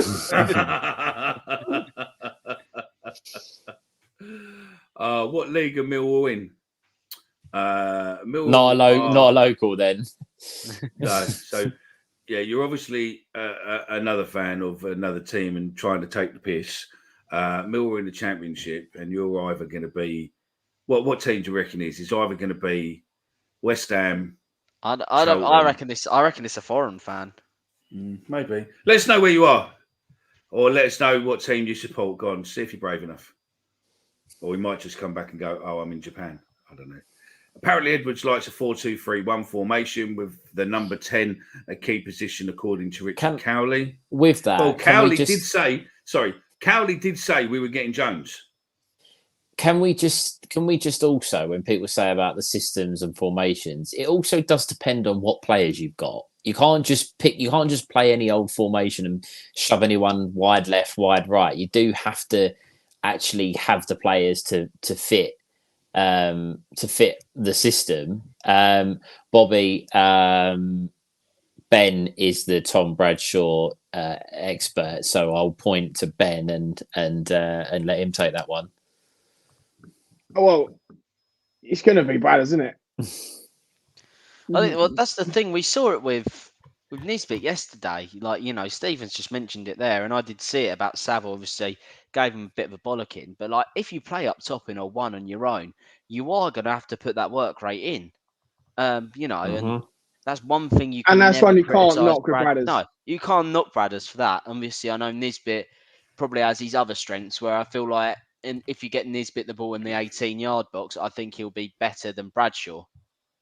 What league are Millwall in? Millwall not a local then. No, so yeah, you're obviously another fan of another team and trying to take the piss. Millwall in the Championship, and you're either going to be what team do you reckon is? It's either going to be West Ham. I reckon it's a foreign fan. Maybe. Let us know where you are, or let us know what team you support. Go on, see if you're brave enough, or we might just come back and go, "Oh, I'm in Japan." I don't know. Apparently, Edwards likes a 4-2-3-1 formation with the number 10 a key position, according to Richard Cowley. With that, well, Cowley did say. Sorry, Cowley did say we were getting Jones. Can we just also, when people say about the systems and formations, it also does depend on what players you've got. You can't just play any old formation and shove anyone wide left, wide right. You do have to actually have the players to fit the system. Bobby, Ben is the Tom Bradshaw expert, so I'll point to Ben and let him take that one. Oh, well, it's going to be bad, isn't it? I think. Well, that's the thing. We saw it with Nisbet yesterday. Like, you know, Stephen's just mentioned it there, and I did see it about Saville. Obviously, gave him a bit of a bollocking. But like, if you play up top in a one on your own, you are going to have to put that work rate in. You know, and that's one thing you can. And that's one you can't knock with Bradders. No, you can't knock Bradders for that. Obviously, I know Nisbet probably has his other strengths where I feel like. And if you get Nisbet the ball in the 18-yard box, I think he'll be better than Bradshaw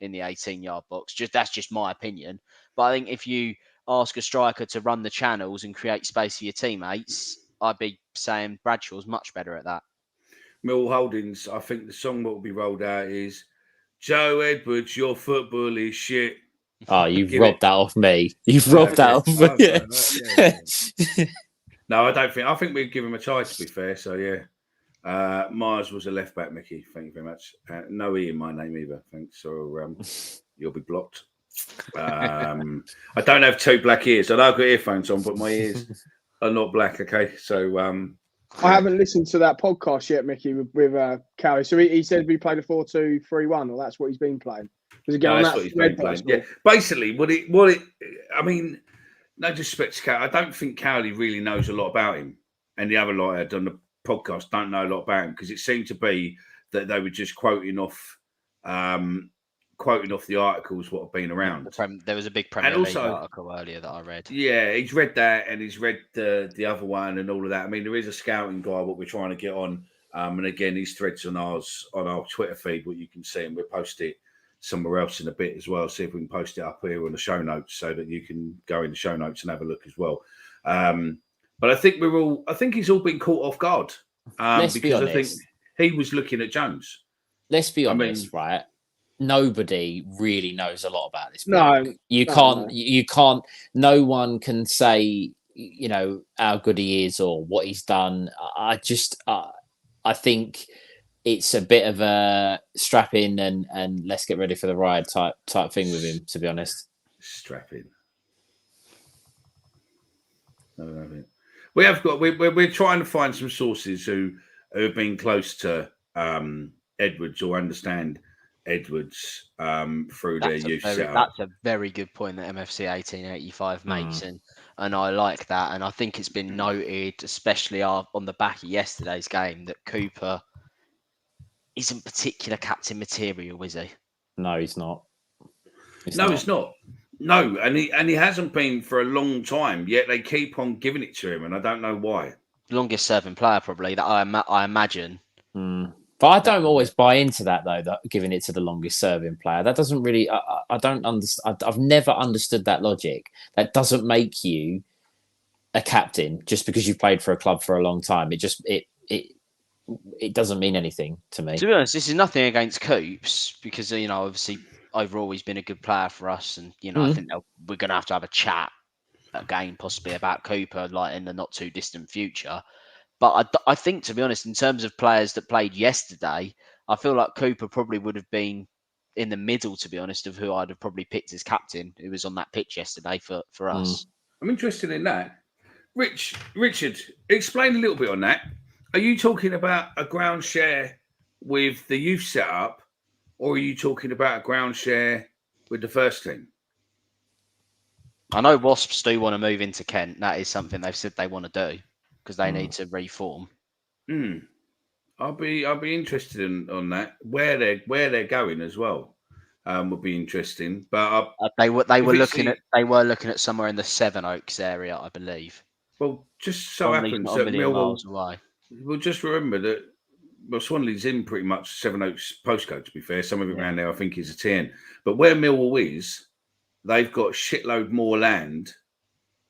in the 18-yard box. That's just my opinion. But I think if you ask a striker to run the channels and create space for your teammates, I'd be saying Bradshaw's much better at that. Mill Holdings, I think the song that will be rolled out is Joe Edwards, your football is shit. Oh, you've robbed that off me. You've robbed that off me. No, I don't think. I think we'd give him a try, to be fair. So, yeah. Mars was a left back, Mickey. Thank you very much. No E in my name either. Thanks. So you'll be blocked. I don't have two black ears. I know I've got earphones on, but my ears are not black. Okay, so I haven't listened to that podcast yet, Mickey, with Cowley. So he said we played a 4-2-3-1, or that's what he's been playing. That's what he's been playing. Yeah, basically, what it. I mean, no disrespect to Cowley, I don't think Cowley really knows a lot about him, and the other lot had done the podcast don't know a lot about him, because it seemed to be that they were just quoting off the articles what have been around. There was a big Premier League article earlier that I read. Yeah, he's read that, and he's read the other one and all of that. I mean, there is a scouting guy what we're trying to get on, and again, these threads on our Twitter feed, what you can see, and we'll post it somewhere else in a bit as well. See if we can post it up here on the show notes so that you can go in the show notes and have a look as well. But I think he's all been caught off guard, because I think he was looking at Jones. Let's be honest, right? Nobody really knows a lot about this. No, you can't. No one can say, how good he is or what he's done. I think it's a bit of a strap in and let's get ready for the ride type thing with him, to be honest. Strap in. No. We're trying to find some sources who have been close to Edwards or understand Edwards through their youth setup. That's a very good point that MFC 1885 makes, and I like that. And I think it's been noted, especially on the back of yesterday's game, that Cooper isn't particular captain material, is he? No, he's not. He's not. No, and he hasn't been for a long time. Yet they keep on giving it to him, and I don't know why. Longest serving player, probably, that I imagine. But I don't always buy into that, though, that giving it to the longest serving player. That doesn't really, I don't understand. I've never understood that logic. That doesn't make you a captain just because you've played for a club for a long time. It doesn't mean anything to me. To be honest, this is nothing against Coops, because, obviously overall he's been a good player for us. And, I think we're going to have a chat again, possibly about Cooper, like in the not too distant future. But I think, to be honest, in terms of players that played yesterday, I feel like Cooper probably would have been in the middle, to be honest, of who I'd have probably picked as captain, who was on that pitch yesterday for us. I'm interested in that. Richard, explain a little bit on that. Are you talking about a ground share with the youth setup, or are you talking about a ground share with the first team? I know Wasps do want to move into Kent. That is something they've said they want to do, because they need to reform. I'll be interested on that. Where they're going as well would be interesting. But they were looking at somewhere in the Sevenoaks area, I believe. Well, just so happens that Millwall. Well, just remember that Swanley's in pretty much Sevenoaks postcode. To be fair, some of it around there I think is a 10. But where Millwall is, they've got shitload more land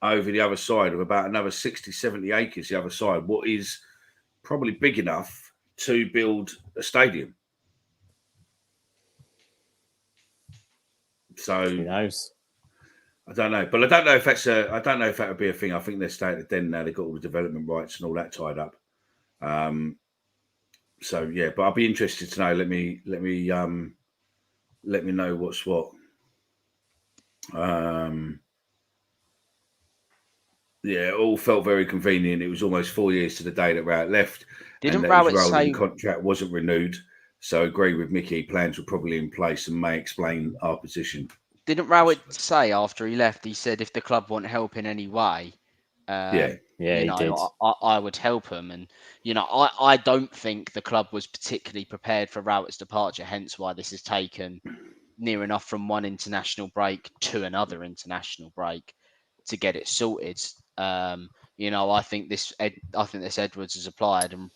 over the other side of about another 60, 70 acres the other side, what is probably big enough to build a stadium. So who knows? I don't know. But I don't know if that would be a thing. I think they're staying at Den now. They've got all the development rights and all that tied up. So yeah, but I'll be interested to know. Let me know what's what. Yeah, it all felt very convenient. It was almost 4 years to the day that Rowett left. Didn't Rowett say contract wasn't renewed? So I agree with Mickey. Plans were probably in place and may explain our position. Didn't Rowett say after he left? He said if the club want help in any way, he did. I would help him. And I don't think the club was particularly prepared for Rowett's departure. Hence why this has taken near enough from one international break to another international break to get it sorted. I think this Edwards has applied, and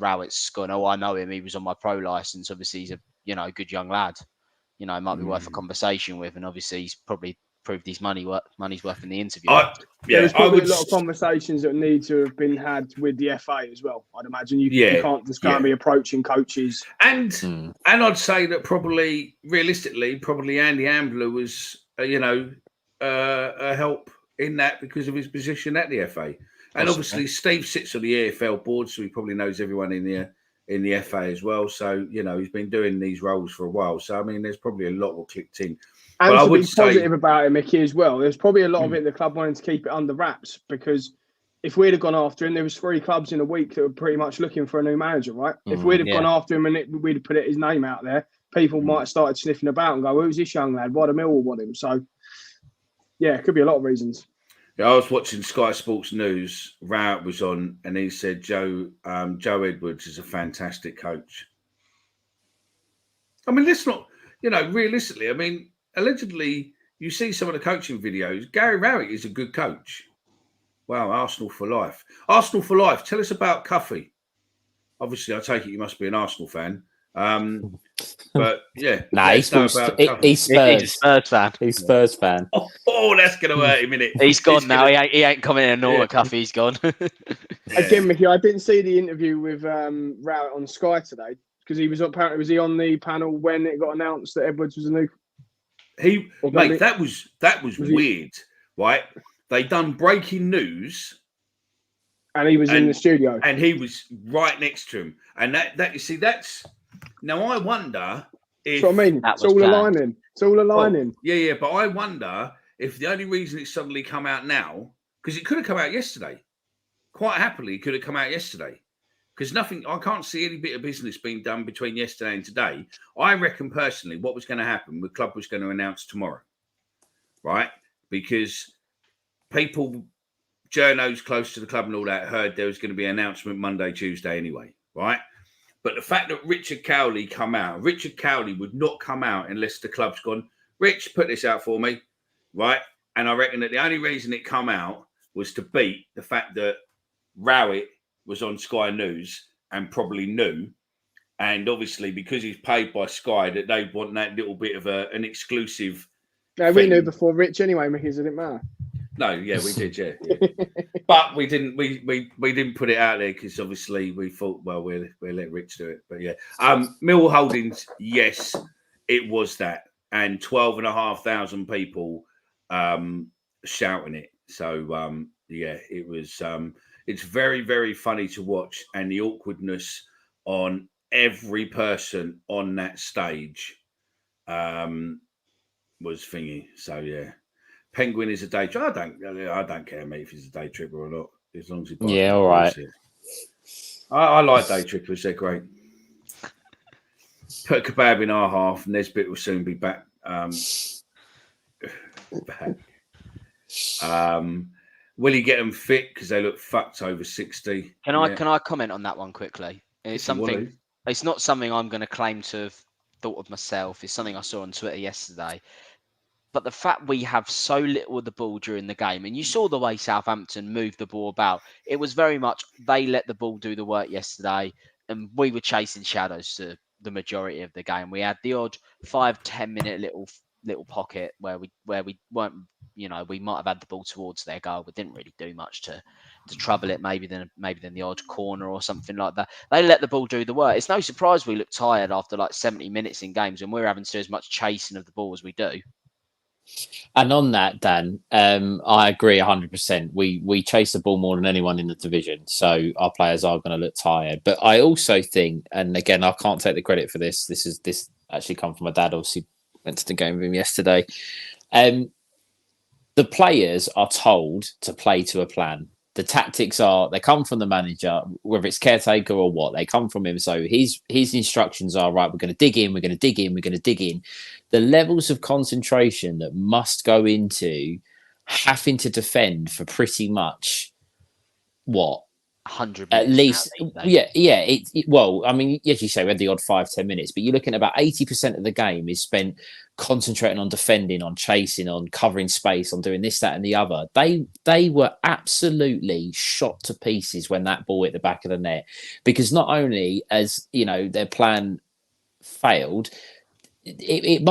Rowett's gone, I know him. He was on my pro license. Obviously, he's a good young lad. It might be worth a conversation with, and obviously he's probably proved his money's worth in the interview. There's probably a lot of conversations that need to have been had with the FA as well. I'd imagine you can't just be approaching coaches. And I'd say that probably realistically, Andy Ambler was a help in that because of his position at the FA. And obviously Steve sits on the EFL board, so he probably knows everyone in the FA as well. So, he's been doing these roles for a while. So, I mean, there's probably a lot more clicked in. And but to be positive about it, Mickey, as well, there's probably a lot of it the club wanting to keep it under wraps, because if we'd have gone after him, there was 3 clubs in a week that were pretty much looking for a new manager, right? If we'd have gone after him and we'd have put his name out there, people might have started sniffing about and go, who's this young lad? Why do Millwall want him? So, yeah, it could be a lot of reasons. Yeah, I was watching Sky Sports News. Rowett was on, and he said Joe Edwards is a fantastic coach. I mean, let's not, realistically. I mean, allegedly, you see some of the coaching videos. Gary Rowett is a good coach. Wow, Arsenal for life. Arsenal for life. Tell us about Cuffy. Obviously, I take it you must be an Arsenal fan. But yeah, Nah, he's He's Spurs. a Spurs fan. He's Spurs fan. Oh, that's going to hurt him, innit? He's gone now. He ain't coming in all. Cuffy, he's gone. Again, Mickey, I didn't see the interview with Rowett on Sky today because he was on the panel when it got announced that Edwards was a new. Mate, that was weird, right? They done breaking news, and he was in the studio, and he was right next to him, and that you see, that's now I wonder if that's what I mean. It's all aligning. It's all aligning. Yeah, but I wonder if the only reason it's suddenly come out now, because it could have come out yesterday. Quite happily, it could have come out yesterday. Because I can't see any bit of business being done between yesterday and today. I reckon personally what was going to happen, the club was going to announce tomorrow, right? Because journos close to the club and all that heard there was going to be an announcement Monday, Tuesday anyway, right? But the fact that Richard Cowley Richard Cowley would not come out unless the club's gone, Rich, put this out for me, right? And I reckon that the only reason it come out was to beat the fact that Rowett was on Sky News and probably knew. And obviously, because he's paid by Sky, that they want that little bit of an exclusive. No, we knew before Rich anyway, Mickey, so it didn't matter. No, yeah, we did, yeah. But we didn't. We didn't put it out there because obviously we thought, well, we'll let Rich do it. But yeah, Mill Holdings, yes, it was that, and 12,500 people shouting it. So yeah, it was. It's very, very funny to watch, and the awkwardness on every person on that stage was thingy. So yeah. Penguin is a day trip. I don't care, mate, if he's a day tripper or not, as long as he buys it. All right. I like day trippers; they're great. Put a kebab in our half, and Nesbitt will soon be back. Will he get them fit because they look fucked over 60? Can I comment on that one quickly? It's something. It's not something I'm going to claim to have thought of myself. It's something I saw on Twitter yesterday. But the fact we have so little of the ball during the game, and you saw the way Southampton moved the ball about, it was very much they let the ball do the work yesterday, and we were chasing shadows to the majority of the game. We had the odd 5-10 minute little pocket where we weren't, we might have had the ball towards their goal, but didn't really do much to trouble it. Maybe then the odd corner or something like that. They let the ball do the work. It's no surprise we look tired after like 70 minutes in games, and we're having to do as much chasing of the ball as we do. And on that, Dan, I agree 100%. We chase the ball more than anyone in the division, so our players are going to look tired. But I also think, and again, I can't take the credit for this. This actually come from my dad. Obviously, went to the game with him yesterday. The players are told to play to a plan. The tactics they come from the manager, whether it's caretaker or what, they come from him. So his instructions are, right, we're going to dig in, we're going to dig in, we're going to dig in. The levels of concentration that must go into having to defend for pretty much 100 at least, yeah. Well, I mean, as you say, we had the odd 5-10 minutes, but you're looking at about 80% of the game is spent concentrating on defending, on chasing, on covering space, on doing this, that, and the other. They were absolutely shot to pieces when that ball hit the back of the net, because not only as their plan failed, it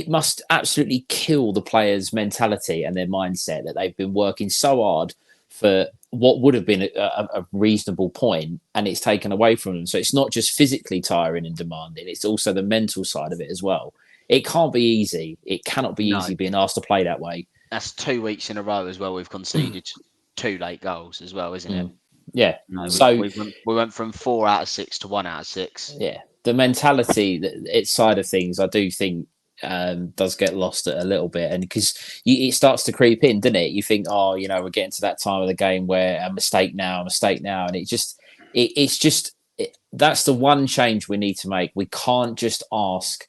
must absolutely kill the players' mentality and their mindset that they've been working so hard for what would have been a reasonable point, and it's taken away from them. So it's not just physically tiring and demanding, it's also the mental side of it as well. It can't be easy. It cannot be easy being asked to play that way. That's 2 weeks in a row as well. We've conceded 2 late goals as well, isn't it? Yeah. No, so we went from 4 out of 6 to 1 out of 6. Yeah. The mentality, its side of things, I do think does get lost a little bit, and because it starts to creep in, doesn't it? You think, we're getting to that time of the game where a mistake now, and that's the one change we need to make. We can't just ask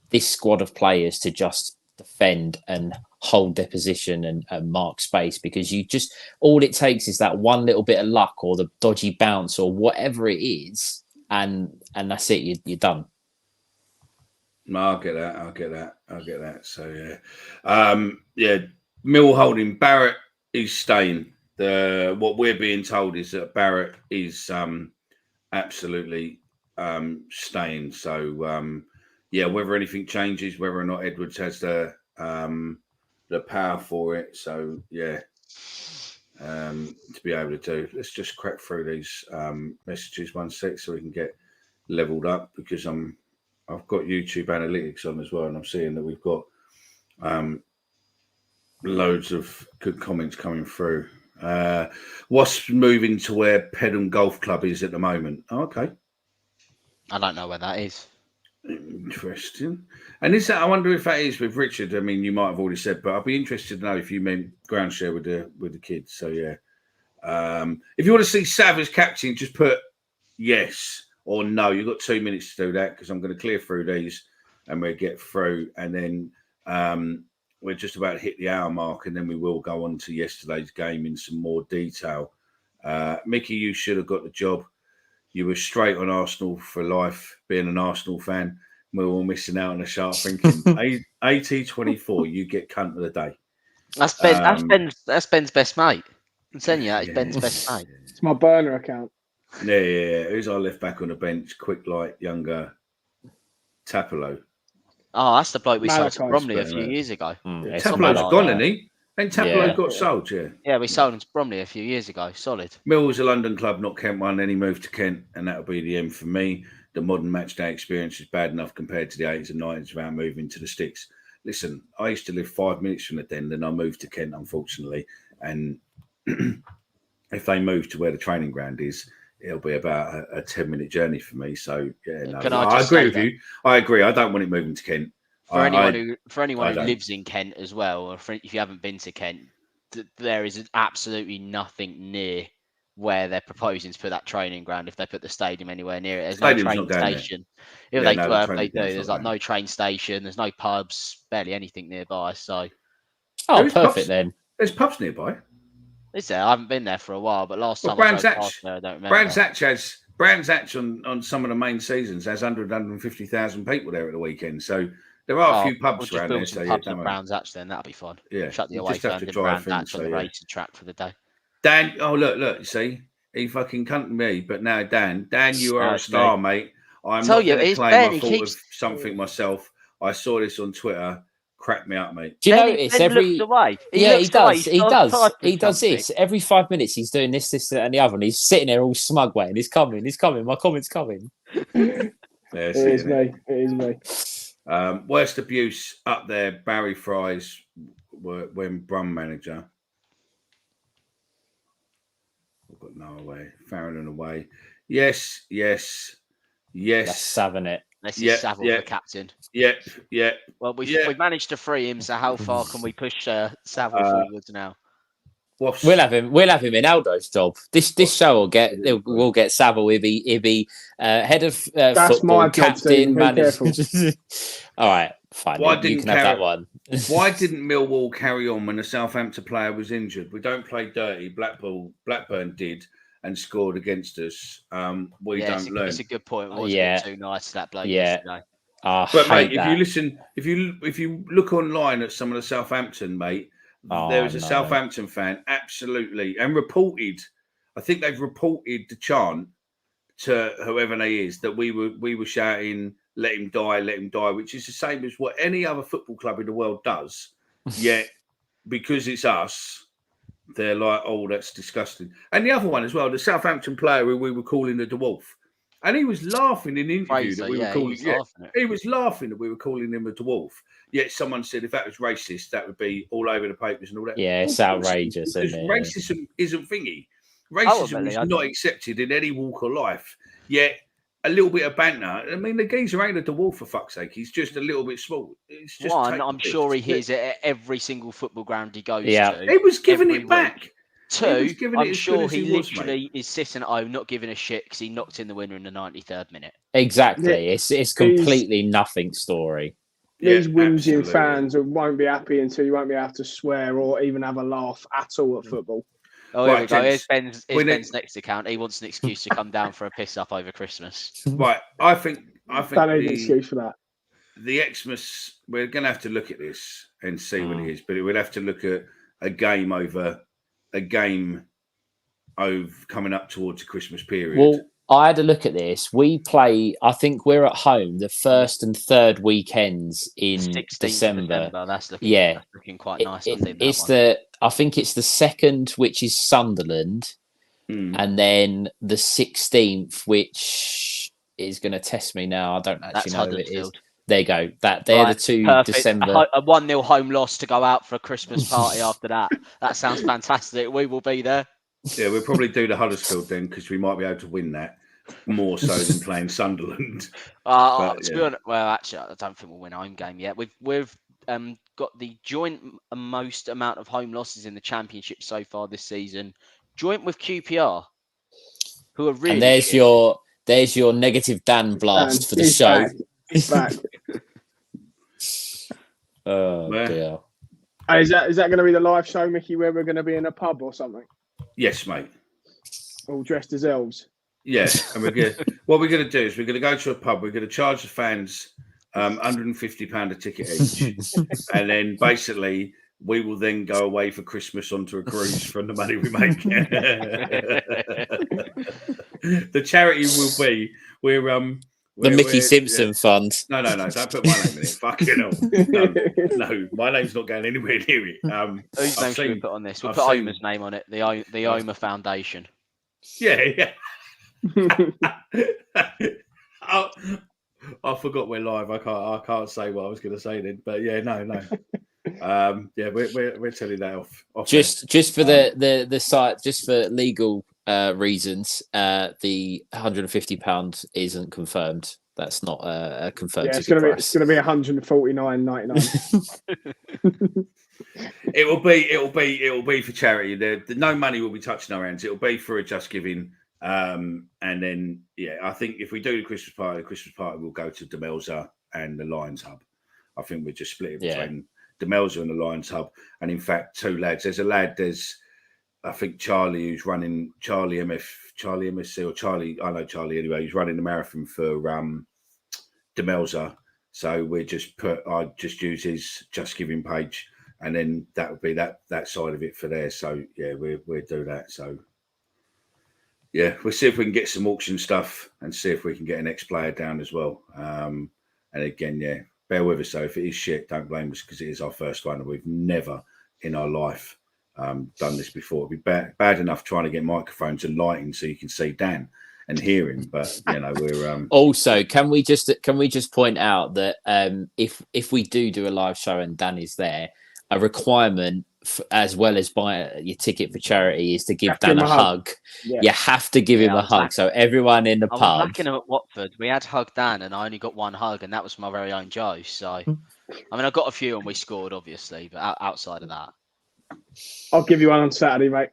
this squad of players to just defend and hold their position and mark space, because you just, all it takes is that one little bit of luck or the dodgy bounce or whatever it is, and that's it. You're done. No, I'll get that. So yeah, Mill holding. Barrett is staying. What we're being told is that Barrett is absolutely staying. So yeah, whether anything changes, whether or not Edwards has the power for it. So yeah, to be able to do. Let's just crack through these messages 1 sec so we can get leveled up, because I've got YouTube analytics on as well, and I'm seeing that we've got loads of good comments coming through. What's moving to where Pedham Golf Club is at the moment? Oh, okay. I don't know where that is. Interesting. And is that? I wonder if that is with Richard. I mean, you might have already said, but I'd be interested to know if you meant ground share with the kids. So yeah. If you want to see Sav as captain, just put yes or no. You've got 2 minutes to do that, because I'm going to clear through these and we'll get through, and then we're just about to hit the hour mark, and then we will go on to yesterday's game in some more detail. Mickey, you should have got the job. You were straight on Arsenal for life, being an Arsenal fan. We're all missing out on the sharp thinking. AT24, you get cunt of the day. That's Ben. That's Ben's best mate. I'm telling you, that is Ben's best mate. It's my burner account. Yeah. Who's our left back on the bench? Quick, light, younger Tapalo. Oh, that's the bloke we sold Malachi's to Bromley a better, few isn't it? years ago. Tapalo's gone, isn't he? And Tapalo got sold, yeah. Yeah, we sold him to Bromley a few years ago. Solid. Millwall's a London club, not Kent one. Then he moved to Kent, and that'll be the end for me. The modern match day experience is bad enough compared to the 80s and 90s around moving to the sticks. Listen, I used to live 5 minutes from the Den, then I moved to Kent, unfortunately. And if they move to where the training ground is, it'll be about a 10-minute journey for me. So yeah, no, I agree with you. I agree. I don't want it moving to Kent. For anyone who lives in Kent as well, or if you haven't been to Kent, there is absolutely nothing near where they're proposing to put that training ground. If they put the stadium anywhere near it, there's no train station. If they do, there's like no train station. There's no pubs, barely anything nearby. So, perfect pubs, then. There's pubs nearby. Is there? I haven't been there for a while, but last time Brands I drove past there, I don't remember. Brands Hatch on some of the main seasons has 150,000 people there at the weekend. So there are a few pubs around there. So pubs at Brands Hatch, then that'll be fun. Yeah, shut the away fans in Brands Hatch on the racing track for the day. Dan, look, you see, he fucking cunt me, but now Dan, you are a star, mate. I'm not going to claim I thought of something myself. I saw this on Twitter. Crack me up, mate. Do you notice every? Away. He does this every 5 minutes. He's doing this, and the other, and he's sitting there all smug, waiting. He's coming. My comment's coming. It is me. Worst abuse up there. Barry Fries when Brum manager. I've got no away. Farron away. Yes. That's saving it. This is Savile, the captain. Yeah. Well, we've managed to free him. So how far can we push Savile forwards now? We'll have him in Aldo's job. This show will get Savile if he head of football, captain, manager. All right, fine. You can have that one. Why didn't Millwall carry on when the Southampton player was injured? We don't play dirty. Blackburn did and scored against us. We don't learn. It's a good point. It wasn't too nice that bloke yesterday. But mate, if you look online at some of the Southampton, mate, there was a Southampton fan, absolutely, and reported. I think they've reported the chant to whoever they is that we were shouting, "Let him die," which is the same as what any other football club in the world does. Yet, because it's us, they're like, "Oh, that's disgusting." And the other one as well, the Southampton player who we were calling the Dwarf. And he was laughing in the interview that we were calling. He was laughing that we were calling him a dwarf. Yet someone said if that was racist, that would be all over the papers and all that. Yeah, it's outrageous. Isn't it? Racism isn't thingy. Racism is not accepted in any walk of life. Yet a little bit of banter. I mean, the geezer ain't a dwarf for fuck's sake. He's just a little bit small. It's just I'm sure he hears it at every single football ground he goes to. He was giving it back. Two, I'm sure he literally is sitting at home not giving a shit because he knocked in the winner in the 93rd minute. Exactly. It's completely nothing story. These whinging absolutely. fans won't be happy until you won't be able to swear or even have a laugh at all at football. Oh, here Right, we go. Here's gents, Ben's next account. He wants an excuse to come down for a piss up over Christmas. Right, I think Don't need an excuse for that. the Xmas, we're going to have to look at this and see what it is, but we'll have to look at a game over coming up towards the Christmas period. Well, I had a look at this. We play, I think we're at home the first and third weekends in 16th December. That's looking quite nice. I think it's the second, which is Sunderland, and then the 16th, which is going to test me now. I don't actually know who it is. There you go. They're the two perfect. December. A 1-0 home loss to go out for a Christmas party after that. That sounds fantastic. We will be there. Yeah, we'll probably do the Huddersfield then because we might be able to win that more so than playing Sunderland. To be honest, well, actually, I don't think we'll win a home game yet. We've got the joint most amount of home losses in the Championship so far this season, joint with QPR, who are really. And there's your negative Dan blast for the show. He's back. Oh dear. Is that going to be the live show, Mickey, where we're going to be in a pub or something? Yes, mate. All dressed as elves. Yeah, and what we're going to do is we're going to go to a pub. We're going to charge the fans £150 a ticket each, and then basically we will then go away for Christmas onto a cruise from the money we make. The charity will be the Mickey Simpson Fund. No, don't put my name in it. Fucking hell. No, my name's not going anywhere near it. Whose name should we put on this? We'll put Omer's name on it. The Omer Foundation. Yeah. I forgot we're live. I can't say what I was going to say then. But yeah, no. Yeah, we're telling that off just for the site, just for legal reasons. The £150 isn't confirmed. That's not a confirmed. Yeah, it's going to be £149.99. It'll be for charity. No money will be touching our hands. It'll be for a Just Giving. And then I think if we do the Christmas party will go to Demelza and the Lions Hub. I think we're just split between Demelza and the Lions Hub. And in fact, two lads. There's I think Charlie, who's running Charlie MSC or Charlie. I know Charlie anyway. He's running the marathon for Demelza. So I just use his Just Giving page, and then that would be that side of it for there. So yeah, we'll do that. So yeah, we'll see if we can get some auction stuff and see if we can get an ex-player down as well. And again, bear with us though. If it is shit, don't blame us because it is our first one and we've never in our life done this before. It'd be bad enough trying to get microphones and lighting so you can see Dan and hear him, but we're also can we just point out that if we do a live show and Dan is there, a requirement as well as buy your ticket for charity is to give Dan a hug. Yeah. You have to give him a hug. So everyone in the pub. I was lacking him at Watford. We had Hug Dan, and I only got one hug, and that was from my very own Joe. So, I mean, I got a few, and we scored, obviously, but outside of that, I'll give you one on Saturday, mate.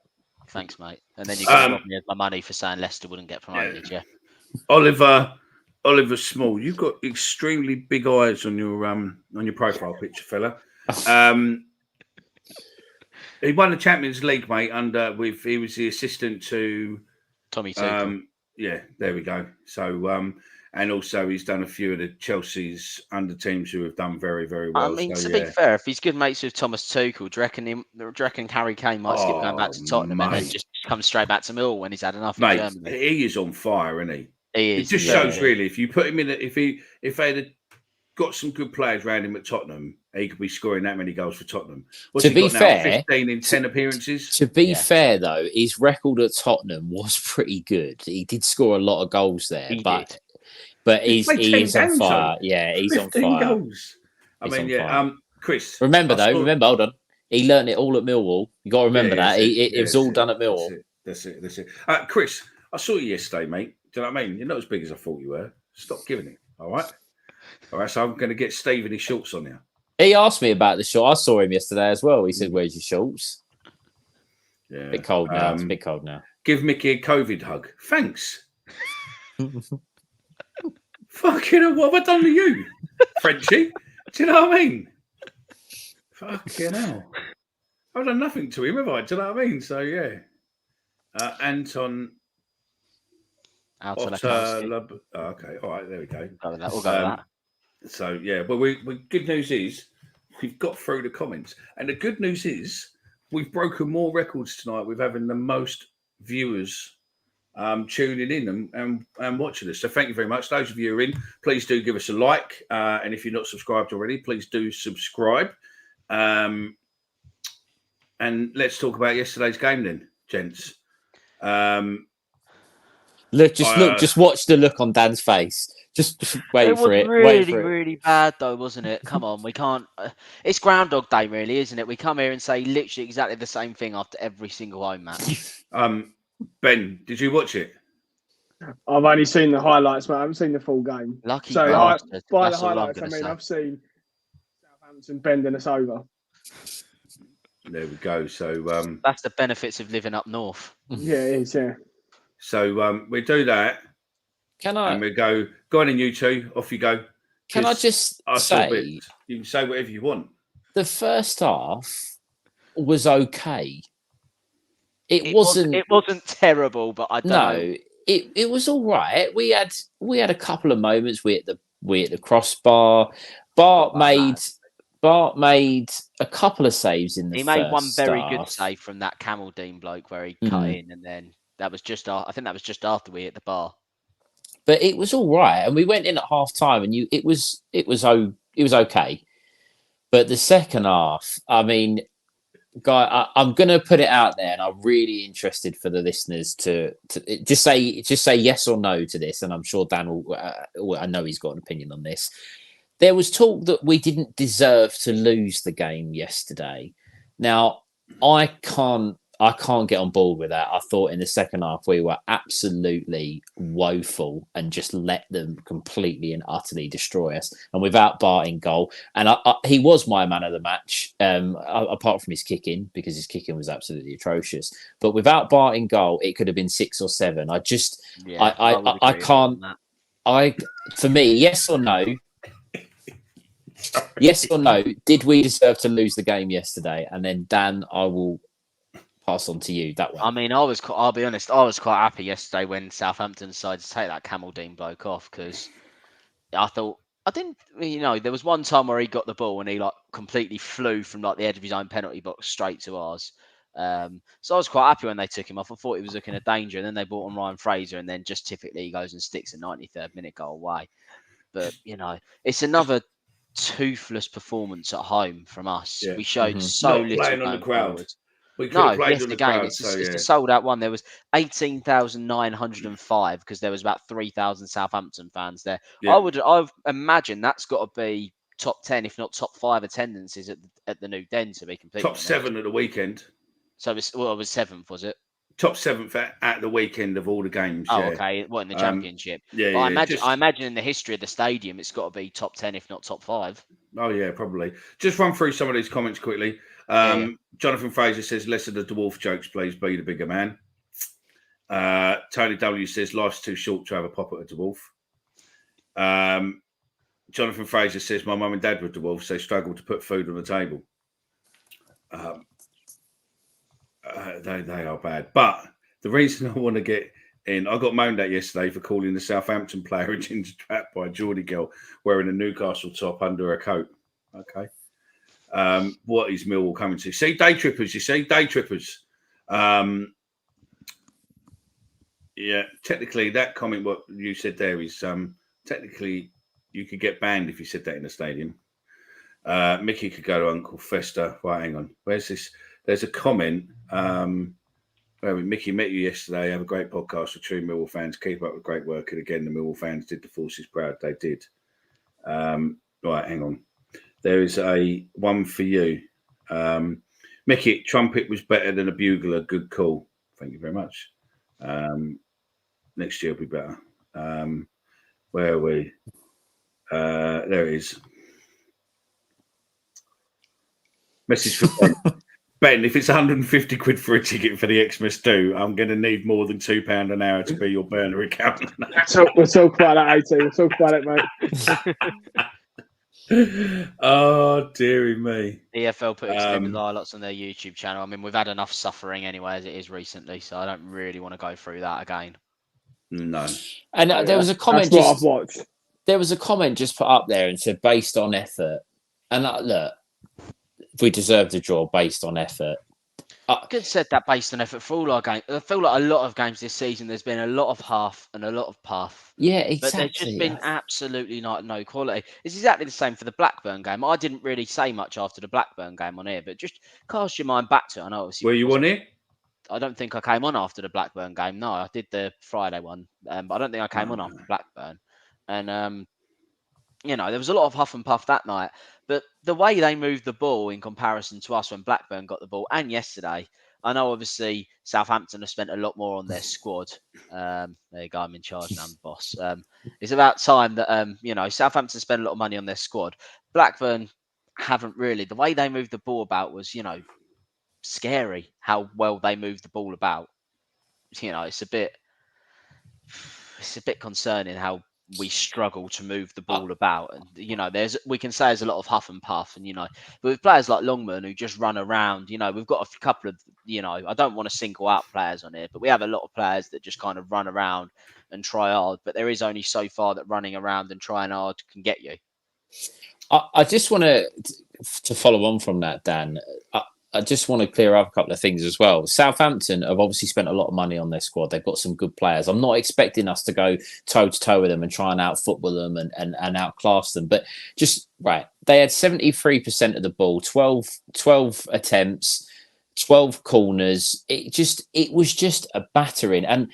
Thanks, mate. And then you can rob me of my money for saying Leicester wouldn't get promoted. Yeah. Oliver Small, you've got extremely big eyes on your profile picture, fella. He won the Champions League, mate. He was the assistant to Tommy Tuchel. Yeah, there we go. So, and also he's done a few of the Chelsea's under teams who have done very, very well. I mean, to be fair, if he's good mates with Thomas Tuchel, do you reckon Harry Kane might skip going back to Tottenham and then just come straight back to Millwall when he's had enough of Germany? He is on fire, isn't he? He is. It just shows really if you put him in, if they had got some good players around him at Tottenham, he could be scoring that many goals for Tottenham. To be fair, 15 in 10 appearances. To be fair, though, his record at Tottenham was pretty good. He did score a lot of goals there, but he is on fire. Yeah, he's on fire. Goals. Chris. Remember, hold on. He learned it all at Millwall. You got to remember that. It was all done at Millwall. That's it. Chris, I saw you yesterday, mate. Do you know what I mean? You're not as big as I thought you were. Stop giving it. All right, so I'm going to get Steve and his shorts on you. He asked me about the short. I saw him yesterday as well. He said, "Where's your shorts?" Yeah, a bit cold now. It's a bit cold now. Give Mickey a COVID hug. Thanks. Fucking hell, what have I done to you, Frenchie? Do you know what I mean? Fucking hell. I've done nothing to him, have I? Do you know what I mean? So, yeah. Anton Otter. okay, all right, there we go. We'll go with that. So, yeah, well, we good news is we've got through the comments. And the good news is we've broken more records tonight with having the most viewers tuning in and watching us. So thank you very much. Those of you who are in, please do give us a like. And if you're not subscribed already, please do subscribe. And let's talk about yesterday's game then, gents. Just watch the look on Dan's face. Just wait for it. Really bad though, wasn't it? Come on, we can't. It's Groundhog Day, really, isn't it? We come here and say literally exactly the same thing after every single home match. Ben, did you watch it? I've only seen the highlights, but I haven't seen the full game. Lucky so bastard. By the highlights, I mean I've seen Southampton bending us over. There we go. So that's the benefits of living up north. Yeah, it is. Yeah. So we do that. And we go on in you two. Off you go. Can I just say? You can say whatever you want. The first half was okay. It wasn't terrible, but I don't know. It was all right. We had a couple of moments. We at the crossbar. Bart made a couple of saves in the first half. He made one very good save from that Camaldine bloke where he cut in, and then that was just. I think that was just after we hit the bar. But it was all right, and we went in at half time, and it was okay. But the second half, I mean, guy, I'm going to put it out there, and I'm really interested for the listeners to just say yes or no to this, and I'm sure Dan will. I know he's got an opinion on this. There was talk that we didn't deserve to lose the game yesterday. Now, I can't get on board with that. I thought in the second half we were absolutely woeful and just let them completely and utterly destroy us. And without Bart in goal, and he was my man of the match, apart from his kicking, because his kicking was absolutely atrocious. But without Bart in goal, it could have been 6 or 7. I can't. For me, yes or no. Yes or no? Did we deserve to lose the game yesterday? And then Dan, I will pass on to you that way. I mean, I'll be honest, I was quite happy yesterday when Southampton decided to take that Camaldine bloke off, because I thought there was one time where he got the ball and he completely flew from the edge of his own penalty box straight to ours. So I was quite happy when they took him off. I thought he was looking at danger, and then they brought on Ryan Fraser, and then just typically he goes and sticks a 93rd minute goal away. But it's another toothless performance at home from us. Yeah. We showed so little playing on the crowd. It's a sold out one. There was 18,905 because there was about 3,000 Southampton fans there. Yeah. I've imagined that's got to be top 10, if not top 5 attendances at the new Den, to be completely top honest. 7 at the weekend. So it was 7th, was it? Top 7th at the weekend of all the games. Oh, yeah. Okay. What, in the championship? I imagine in the history of the stadium, it's got to be top 10, if not top 5. Oh yeah, probably. Just run through some of these comments quickly. Jonathan Fraser says, less of the dwarf jokes, please. Be the bigger man. Tony W says, life's too short to have a pop at a dwarf. Jonathan Fraser says, my mum and dad were dwarfs. They struggled to put food on the table. They are bad. But the reason I want to get in, I got moaned at yesterday for calling the Southampton player a ginger trap by a Geordie girl wearing a Newcastle top under her coat. Okay. What is Millwall coming to? See, day trippers, you see? Day trippers. Yeah, technically that comment, what you said there is technically you could get banned if you said that in the stadium. Mickey could go to Uncle Fester. Right, hang on. Where's this? There's a comment. Mickey, met you yesterday. Have a great podcast for true Millwall fans. Keep up with great work. And again, the Millwall fans did the forces proud. They did. Right, hang on. There is a one for you. Mickey, trumpet was better than a bugler. Good call. Thank you very much. Next year will be better. Where are we? There it is. Message for Ben. Ben, if it's 150 quid for a ticket for the Xmas do, I'm going to need more than £2 an hour to be your burner account. We'll talk about that, 18. We'll talk about it, mate. Oh, dearie me. EFL put extended highlights on their YouTube channel. I mean, we've had enough suffering anyway as it is recently, so I don't really want to go through that again. No. And there was a comment. That's what I've watched. There was a comment just put up there and said based on effort. And look, we deserved a draw based on effort. Good said that based on effort for all our games. I feel like a lot of games this season, there's been a lot of half and a lot of puff. Yeah, exactly. But there's just been absolutely no quality. It's exactly the same for the Blackburn game. I didn't really say much after the Blackburn game on here, but just cast your mind back to it. I know obviously. Were you on it? I don't think I came on after the Blackburn game. No, I did the Friday one, but I don't think I came on after Blackburn. And there was a lot of huff and puff that night. But the way they moved the ball in comparison to us when Blackburn got the ball, and yesterday, I know obviously Southampton have spent a lot more on their squad. There you go, I'm in charge now, I'm the boss. It's about time that Southampton spent a lot of money on their squad. Blackburn haven't really. The way they moved the ball about was, scary how well they moved the ball about. It's a bit concerning how we struggle to move the ball about, and we can say there's a lot of huff and puff, and but with players like Longman who just run around, we've got a couple of I don't want to single out players on here, but we have a lot of players that just kind of run around and try hard, but there is only so far that running around and trying hard can get you. I just want to follow on from that, Dan. I just want to clear up a couple of things as well. Southampton have obviously spent a lot of money on their squad. They've got some good players. I'm not expecting us to go toe-to-toe with them and try and out-football them and outclass them. But they had 73% of the ball, 12 attempts, 12 corners. It was just a battering. And,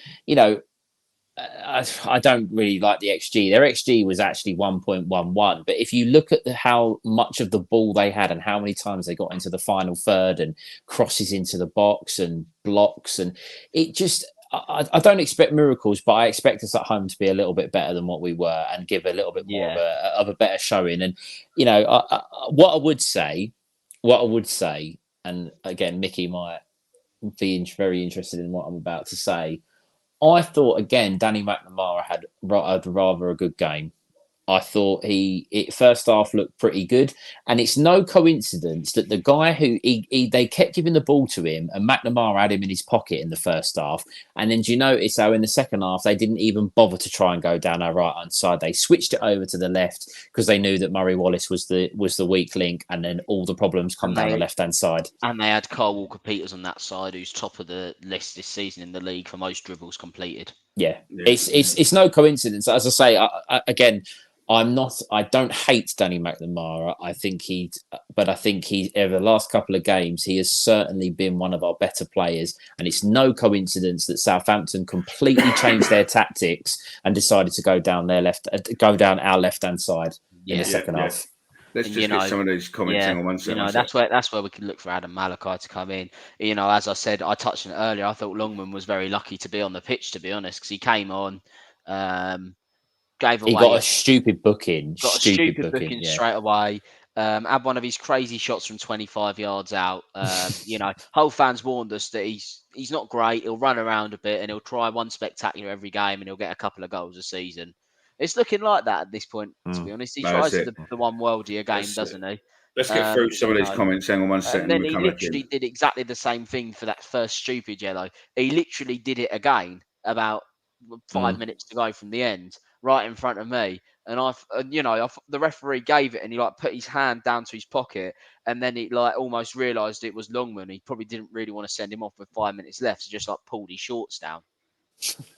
I don't really like the XG. Their XG was actually 1.11. But if you look at how much of the ball they had and how many times they got into the final third and crosses into the box and blocks, and it just, I don't expect miracles, but I expect us at home to be a little bit better than what we were and give a little bit more of a better showing. And, what I would say, and again, Mickey might be very interested in what I'm about to say. I thought, again, Danny McNamara had rather a good game. I thought first half looked pretty good. And it's no coincidence that the guy who they kept giving the ball to him and McNamara had him in his pocket in the first half. And then do you notice how in the second half, they didn't even bother to try and go down our right-hand side. They switched it over to the left because they knew that Murray Wallace was the weak link. And then all the problems come down the left-hand side. And they had Carl Walker-Peters on that side, who's top of the list this season in the league for most dribbles completed. Yeah. It's no coincidence. As I say, I don't hate Danny McNamara. I think he over the last couple of games, he has certainly been one of our better players. And it's no coincidence that Southampton completely changed their tactics and decided to go down our left-hand side in the second half. Let's just get some of these comments on one second. That's where we can look for Adam Malachi to come in. As I said, I touched on it earlier. I thought Longman was very lucky to be on the pitch, to be honest, because he came on. He got a stupid booking. Straight away. Had one of his crazy shots from 25 yards out. Hull fans warned us that he's not great. He'll run around a bit and he'll try one spectacular every game and he'll get a couple of goals a season. It's looking like that at this point, to be honest. He tries the one worldy a game, doesn't he? Let's get through some of these comments. Hang on one second. And then he literally did exactly the same thing for that first stupid yellow. He literally did it again about 5 minutes to go from the end, right in front of me. And the referee gave it, and he put his hand down to his pocket, and then he almost realised it was Longman. He probably didn't really want to send him off with 5 minutes left, so just pulled his shorts down.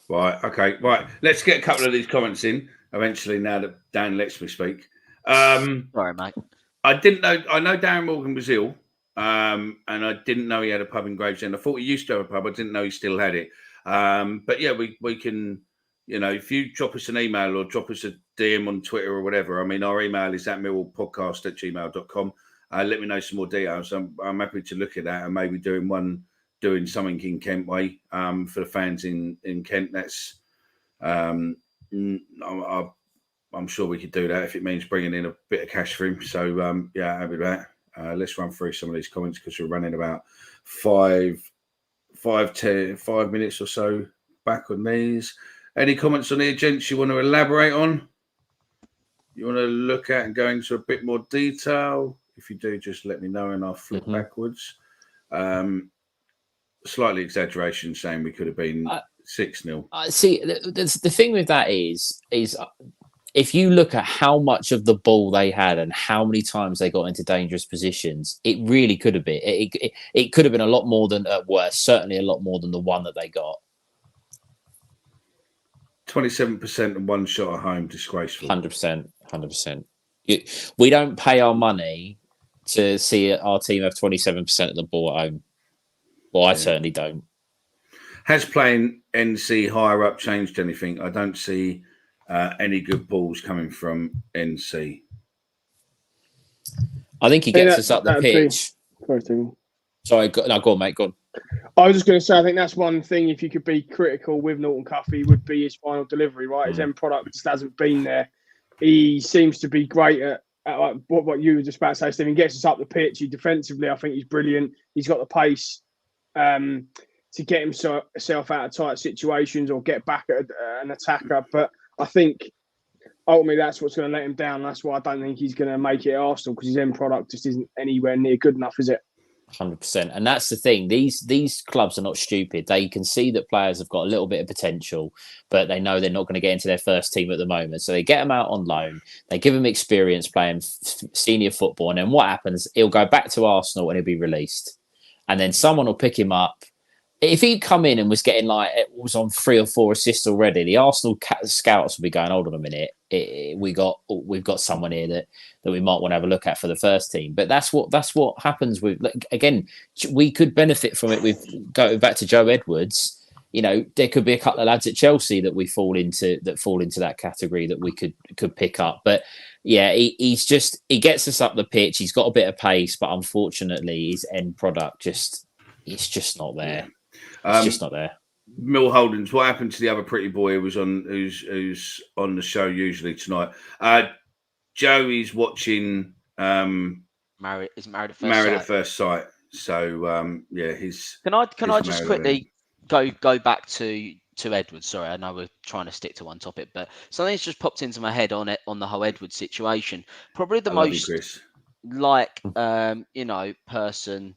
Right. Okay. Right. Let's get a couple of these comments in eventually. Now that Dan lets me speak. Sorry, mate. I didn't know. I know Darren Morgan was ill, and I didn't know he had a pub in Gravesend. I thought he used to have a pub. I didn't know he still had it. But yeah, we can. If you drop us an email or drop us a DM on Twitter or whatever, our email is @millwallpodcast@gmail.com. Let me know some more details. I'm happy to look at that and maybe doing something in Kent way for the fans in Kent. That's I'm sure we could do that if it means bringing in a bit of cash for him. So yeah, happy with that. Let's run through some of these comments because we're running about 5 minutes or so back on these. Any comments on here, gents, you want to elaborate on? you want to look at and go into a bit more detail? If you do, just let me know and I'll flip backwards. Slightly exaggeration saying we could have been 6-0. See, the thing with that is if you look at how much of the ball they had and how many times they got into dangerous positions, it really could have been. It could have been a lot more than worse. Certainly a lot more than the one that they got. 27% and one shot at home, disgraceful. 100%. We don't pay our money to see our team have 27% of the ball at home. Well, I certainly don't. Has playing NC higher up changed anything? I don't see any good balls coming from NC. I think he gets us up the pitch. Sorry, go on, mate. Go on. I was just going to say, I think that's one thing. If you could be critical with Norton Cuffy, would be his final delivery. Right, his end product just hasn't been there. He seems to be great at what you were just about to say, Stephen. Gets us up the pitch. He defensively, I think he's brilliant. He's got the pace to get himself out of tight situations or get back at an attacker. But I think ultimately that's what's going to let him down. That's why I don't think he's going to make it at Arsenal, because his end product just isn't anywhere near good enough, is it? 100%. And that's the thing. These clubs are not stupid. They can see that players have got a little bit of potential, but they know they're not going to get into their first team at the moment. So they get them out on loan. They give him experience playing senior football. And then what happens? He'll go back to Arsenal and he'll be released. And then someone will pick him up. If he'd come in and was getting was on 3 or 4 assists already, the Arsenal scouts will be going, hold on a minute, we've got someone here that we might want to have a look at for the first team. But that's what happens with. Again, we could benefit from it. With going back to Joe Edwards, there could be a couple of lads at Chelsea that fall into that category that we could pick up. But yeah, he gets us up the pitch. He's got a bit of pace, but unfortunately, his end product it's just not there. It's just not there. Mill Holdings, what happened to the other pretty boy who's on the show usually tonight? Joey's watching Married at First Sight. So he's. Can I just quickly go back to Edwards? Sorry, I know we're trying to stick to one topic, but something's just popped into my head on the whole Edwards situation. Probably the most person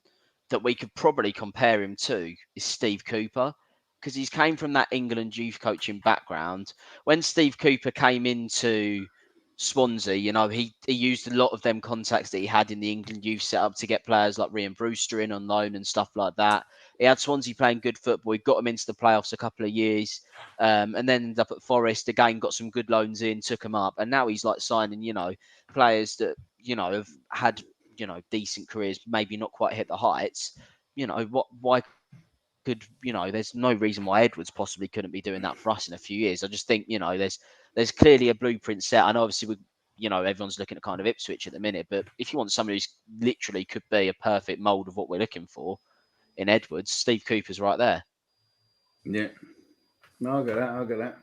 that we could probably compare him to is Steve Cooper, because he's came from that England youth coaching background. When Steve Cooper came into Swansea, he used a lot of them contacts that he had in the England youth setup to get players like Ryan Brewster in on loan and stuff like that. He had Swansea playing good football. He got them into the playoffs a couple of years, and then ended up at Forest again, got some good loans in, took them up, and now he's signing, players that have had decent careers, maybe not quite hit the heights. Why could there's no reason why Edwards possibly couldn't be doing that for us in a few years. I just think there's clearly a blueprint set, and obviously everyone's looking at kind of Ipswich at the minute, but if you want somebody who's literally could be a perfect mold of what we're looking for in Edwards, Steve Cooper's right there. Yeah, no, I'll get that.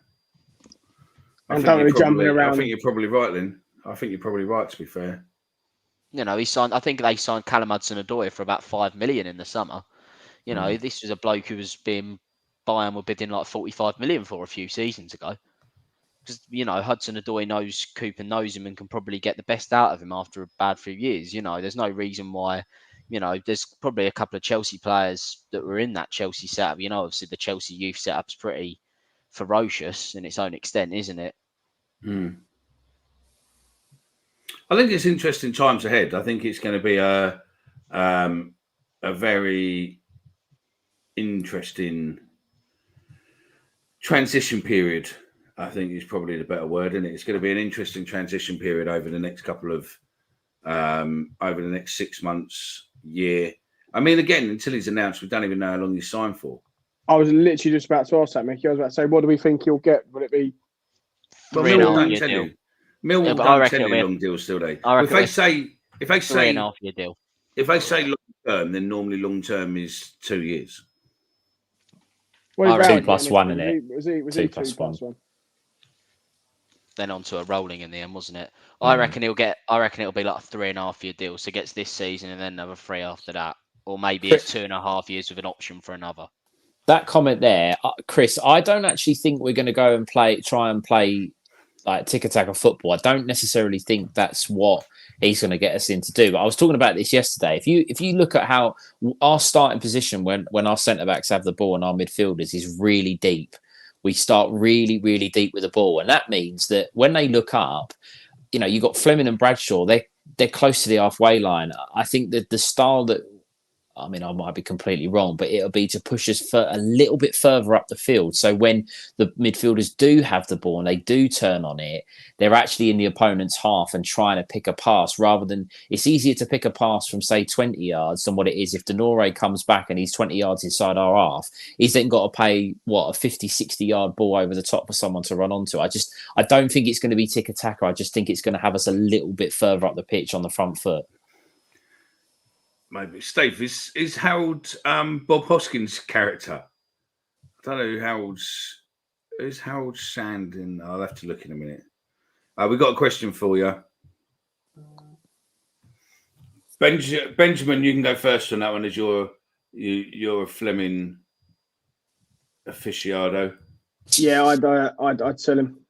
I'm totally jumping around. I think you're probably right, Lynn. I think you're probably right, to be fair. He signed. I think they signed Callum Hudson-Odoi for about $5 million in the summer. This was a bloke who was Bayern were bidding like $45 million for a few seasons ago. Because Hudson-Odoi knows Cooper knows him and can probably get the best out of him after a bad few years. There's no reason why. There's probably a couple of Chelsea players that were in that Chelsea setup. Obviously the Chelsea youth setup's pretty ferocious in its own extent, isn't it? I think it's interesting times ahead. I think it's going to be a very interesting transition period. I think is probably the better word, isn't it? It's going to be an interesting transition period over the next over the next 6 months, year. I mean, again, until he's announced, we don't even know how long he's signed for. I was literally just about to ask that, Mickey. I was about to say, what do we think he'll get? Will it be 3.5 year deal? Millwall don't tell you long deals, still they? If they say 3.5 year deal. If they say long term, then normally long term is 2 years. What 2 plus 1, isn't it? Was he 2 plus 1? Then on to a rolling in the end, wasn't it? I reckon it'll be like a 3.5 year deal. So it gets this season and then another 3 after that. Or maybe it's 2.5 years with an option for another. That comment there, Chris, I don't actually think we're going to go and try and play like tick-a-tack of football. I don't necessarily think that's what he's going to get us in to do. But I was talking about this yesterday. If you look at how our starting position when our centre-backs have the ball and our midfielders is really deep, we start really, really deep with the ball. And that means that when they look up, you've got Fleming and Bradshaw, they're close to the halfway line. I think that the style that, I might be completely wrong, but it'll be to push us a little bit further up the field. So when the midfielders do have the ball and they do turn on it, they're actually in the opponent's half and trying to pick a pass rather than it's easier to pick a pass from, say, 20 yards than what it is if Denore comes back and he's 20 yards inside our half. He's then got to pay, a 50, 60-yard ball over the top for someone to run onto. I don't think it's going to be tick-a-tacker. I just think it's going to have us a little bit further up the pitch on the front foot. Maybe. Steve, is Harold Bob Hoskins' character? I don't know who is Harold Sandin? I'll have to look in a minute. We've got a question for you. Benjamin, you can go first on that one as you're a Fleming aficionado. Yeah, I'd sell him.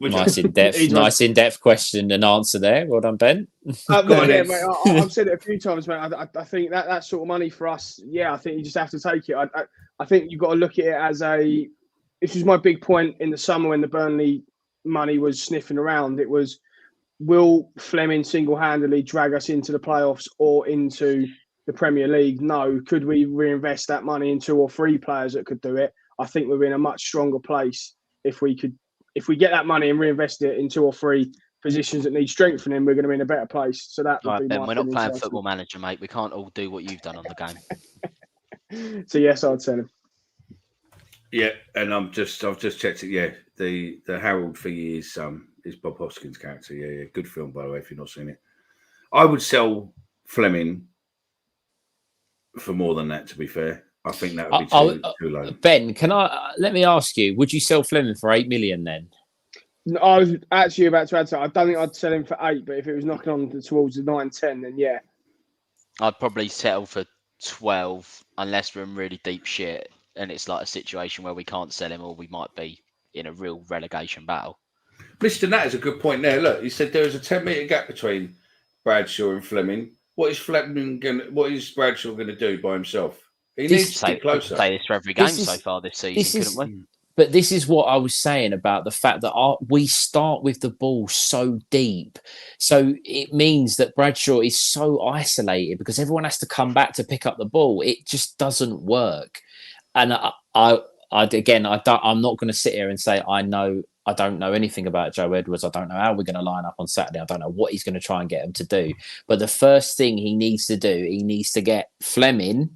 Nice in-depth question and answer there. Well done, Ben. Mate, I've said it a few times, mate. I think that sort of money for us, I think you just have to take it. I think you've got to look at it as this was my big point in the summer when the Burnley money was sniffing around. It was, will Fleming single-handedly drag us into the playoffs or into the Premier League? No. Could we reinvest that money in 2 or 3 players that could do it? I think we're in a much stronger place if we get that money and reinvest it in 2 or 3 positions that need strengthening, we're going to be in a better place. So that would be Ben, my we're not opinion, playing so Football Manager, mate. We can't all do what you've done on the game. So yes, I'd sell him. Yeah, and I've just checked it. Yeah, the Harold thingy is Bob Hoskins' character. Yeah, good film by the way. If you've not seen it, I would sell Fleming for more than that. To be fair, I think that would be too low. Ben, let me ask you: would you sell Fleming for 8 million then? No, I was actually about to add to that. I don't think I'd sell him for 8, but if it was knocking on towards the 9, 10, then yeah. I'd probably settle for 12 unless we're in really deep shit and it's like a situation where we can't sell him or we might be in a real relegation battle. Mr. Nat is a good point there. Look, he said there is a 10-metre gap between Bradshaw and Fleming. What is Bradshaw going to do by himself? He needs to get closer. Say this for every game so far this season, couldn't we? But this is what I was saying about the fact that we start with the ball so deep. So it means that Bradshaw is so isolated because everyone has to come back to pick up the ball. It just doesn't work. And I'm not going to sit here and say I don't know anything about Joe Edwards. I don't know how we're going to line up on Saturday. I don't know what he's going to try and get him to do. But the first thing he needs to do, he needs to get Fleming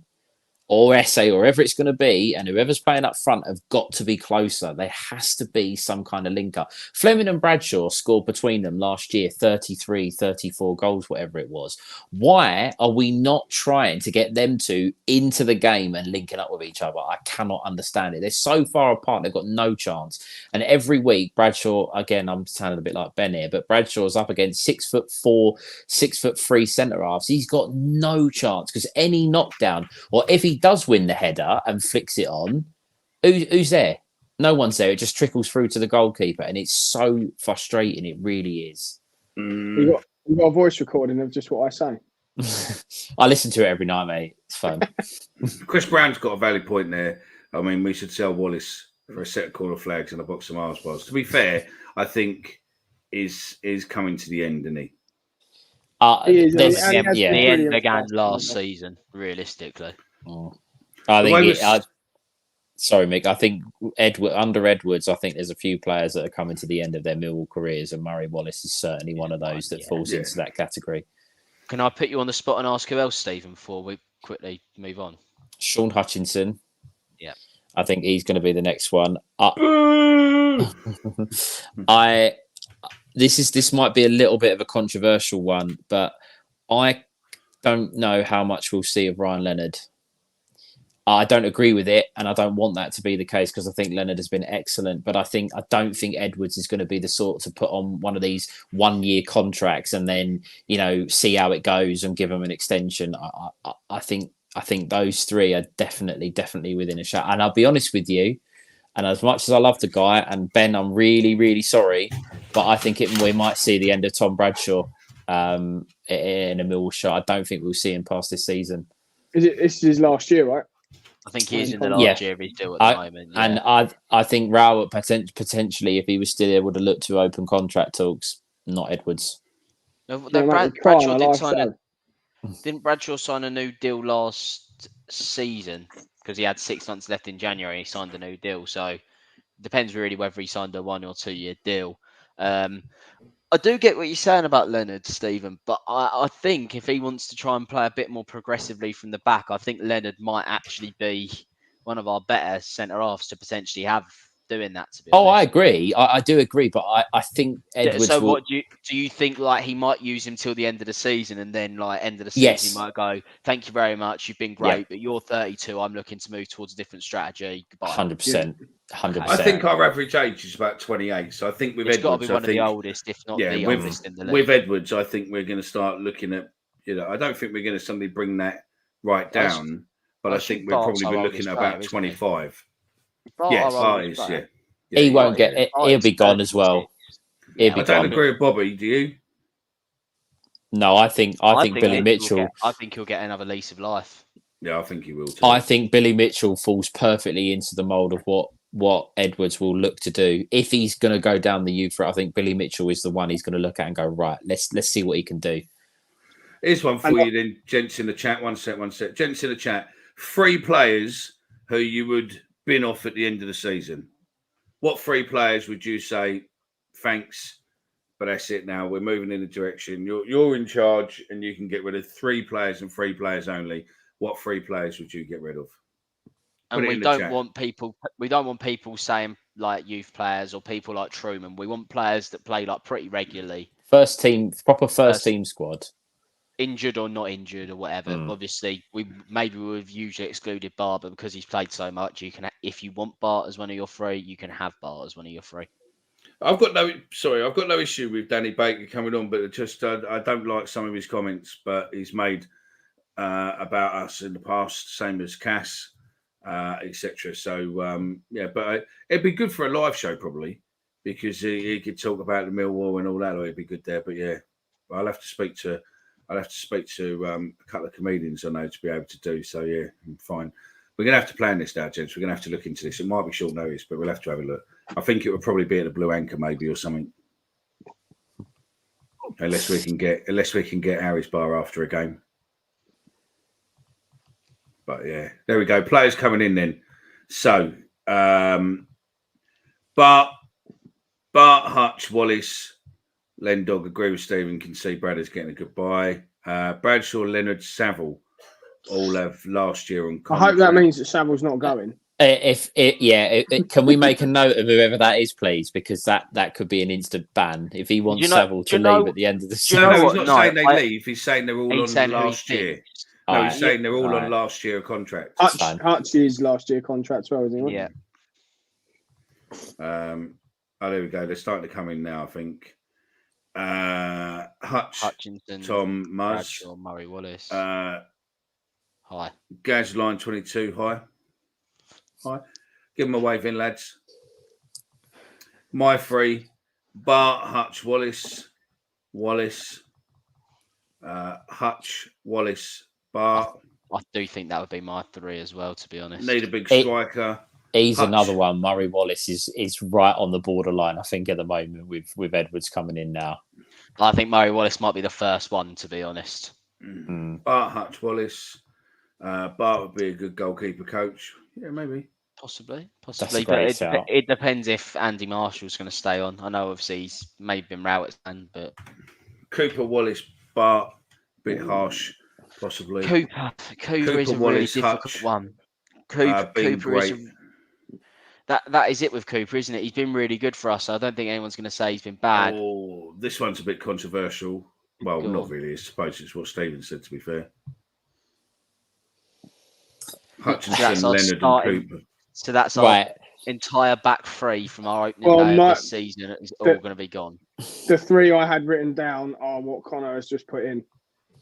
or Essay, or whoever it's going to be, and whoever's playing up front have got to be closer. There has to be some kind of link up. Fleming and Bradshaw scored between them last year 33, 34 goals, whatever it was. Why are we not trying to get them two into the game and linking up with each other? I cannot understand it. They're so far apart, they've got no chance. And every week, Bradshaw, again, I'm sounding a bit like Ben here, but Bradshaw's up against 6'4", 6'3" centre halves. He's got no chance because any knockdown, or if he does win the header and flicks it on, who's there? No one's there. It just trickles through to the goalkeeper, and it's so frustrating. It really is. You got a voice recording of just what I say. I listen to it every night, mate. It's fun. Chris Brown's got a valid point there. I mean, we should sell Wallace for a set of corner flags and a box of Mars bars. To be fair, I think is coming to the end, isn't he? The end began last season, realistically. I think. Sorry, Mick. I think under Edwards, I think there's a few players that are coming to the end of their Millwall careers, and Murray Wallace is certainly one of those that falls into that category. Can I put you on the spot and ask who else, Stephen, before we quickly move on? Sean Hutchinson. Yeah, I think he's going to be the next one. This might be a little bit of a controversial one, but I don't know how much we'll see of Ryan Leonard. I don't agree with it, and I don't want that to be the case because I think Leonard has been excellent. But I don't think Edwards is going to be the sort to put on one of these 1-year contracts and then see how it goes and give him an extension. I think those three are definitely within a shot. And I'll be honest with you, And as much as I love the guy, and Ben, I'm really, really sorry, but I think we might see the end of Tom Bradshaw in a Millwall shot. I don't think we'll see him past this season. This is his last year, right? I think he is in the Yeah. last year of his deal at the moment. Yeah. And I think Rowett potentially, if he was still there, would have looked to open contract talks, not Edwards. No, Yeah, mate, you're crying, I like didn't Bradshaw sign a new deal last season? Because he had 6 months left in January. He signed a new deal. So it depends really whether he signed a 1 or 2 year deal. I do get what you're saying about Leonard, Stephen, but I think if he wants to try and play a bit more progressively from the back, I think Leonard might actually be one of our better centre halves to potentially have doing that. To be honest. I agree. I do agree, but I think Edwards. So, what do you think? Like, he might use him till the end of the season, and then like end of the season, he might go, "Thank you very much, you've been great, but you're 32. I'm looking to move towards a different strategy." Goodbye. 100%. 100%. I think our average age is about 28. So I think with Edwards, got to be one of the oldest, if not the oldest in the league. With Edwards, I think we're going to start looking at. I don't think we're going to suddenly bring that right down, but I think we'll probably be looking at about 25. Yeah. He won't get it. He'll be gone as well. I don't agree with Bobby. Do you? No, I think Billy Mitchell. I think he'll get another lease of life. Yeah, I think he will too. I think Billy Mitchell falls perfectly into the mould of what Edwards will look to do. If he's going to go down the youth route, I think Billy Mitchell is the one he's going to look at and go, right, let's see what he can do. Here's one for you then, gents in the chat. One sec. Gents in the chat. 3 players who you would bin off at the end of the season. What 3 players would you say, thanks, but that's it now. We're moving in the direction. You're in charge and you can get rid of 3 players and 3 players only. What 3 players would you get rid of? And we don't want people saying like youth players or people like Truman. We want players that play like pretty regularly. First team squad. Injured or not injured or whatever. Obviously, we've usually excluded Barber because he's played so much. You can, if you want Bart as one of your 3, you can have Bart as one of your 3. I've got no issue with Danny Baker coming on, but it just I don't like some of his comments, but he's made about us in the past, same as Cass, etc. So but it'd be good for a live show probably because he could talk about the Millwall and all that. It'd be good there, but yeah, I'll have to speak to a couple of comedians I know to be able to do. So yeah, I'm fine. We're going to have to plan this now, gents. We're going to have to look into this. It might be short notice, but we'll have to have a look. I think it would probably be at the Blue Anchor maybe or something. Unless we can get Harry's Bar after a game. But yeah, there we go. Players coming in then. So Bart, Hutch, Wallace, Lendog, agree with Stephen, can see Brad is getting a goodbye. Bradshaw, Leonard, Saville all have last year on contract. I hope that means that Saville's not going. Can we make a note of whoever that is, please? Because that could be an instant ban if he wants Saville to leave at the end of the season. No, he's not saying they leave. He's saying they're all on last year. No, he's saying they're all on last year contract. Hutch is last year contract as well, isn't he? Yeah. There we go. They're starting to come in now, I think. Hutchinson, Tom Muzz, Bradshaw, Murray Wallace. Hi. Gaz line 22. Hi. Give them a wave in, lads. My 3: Bart, Hutch, Wallace, Hutch, Wallace, Bart. I do think that would be my 3 as well, to be honest. Need a big striker. He's Hutch. Another one. Murray Wallace is right on the borderline, I think, at the moment with Edwards coming in now. I think Murray Wallace might be the first one, to be honest. Bart, Hutch, Wallace. Bart would be a good goalkeeper coach. Yeah, maybe. Possibly. But it depends if Andy Marshall's going to stay on. I know, obviously, he's maybe been Rowett's fan, but... Cooper, Wallace, Bart, bit harsh, possibly. Cooper is a really difficult one. Cooper is... That is it with Cooper, isn't it? He's been really good for us. So I don't think anyone's going to say he's been bad. Oh, this one's a bit controversial. Well, not really. I suppose it's what Stephen said, to be fair. Hutchinson, Leonard and Cooper. So that's our entire back 3 from our opening day of this season. It's all going to be gone. The 3 I had written down are what Connor has just put in.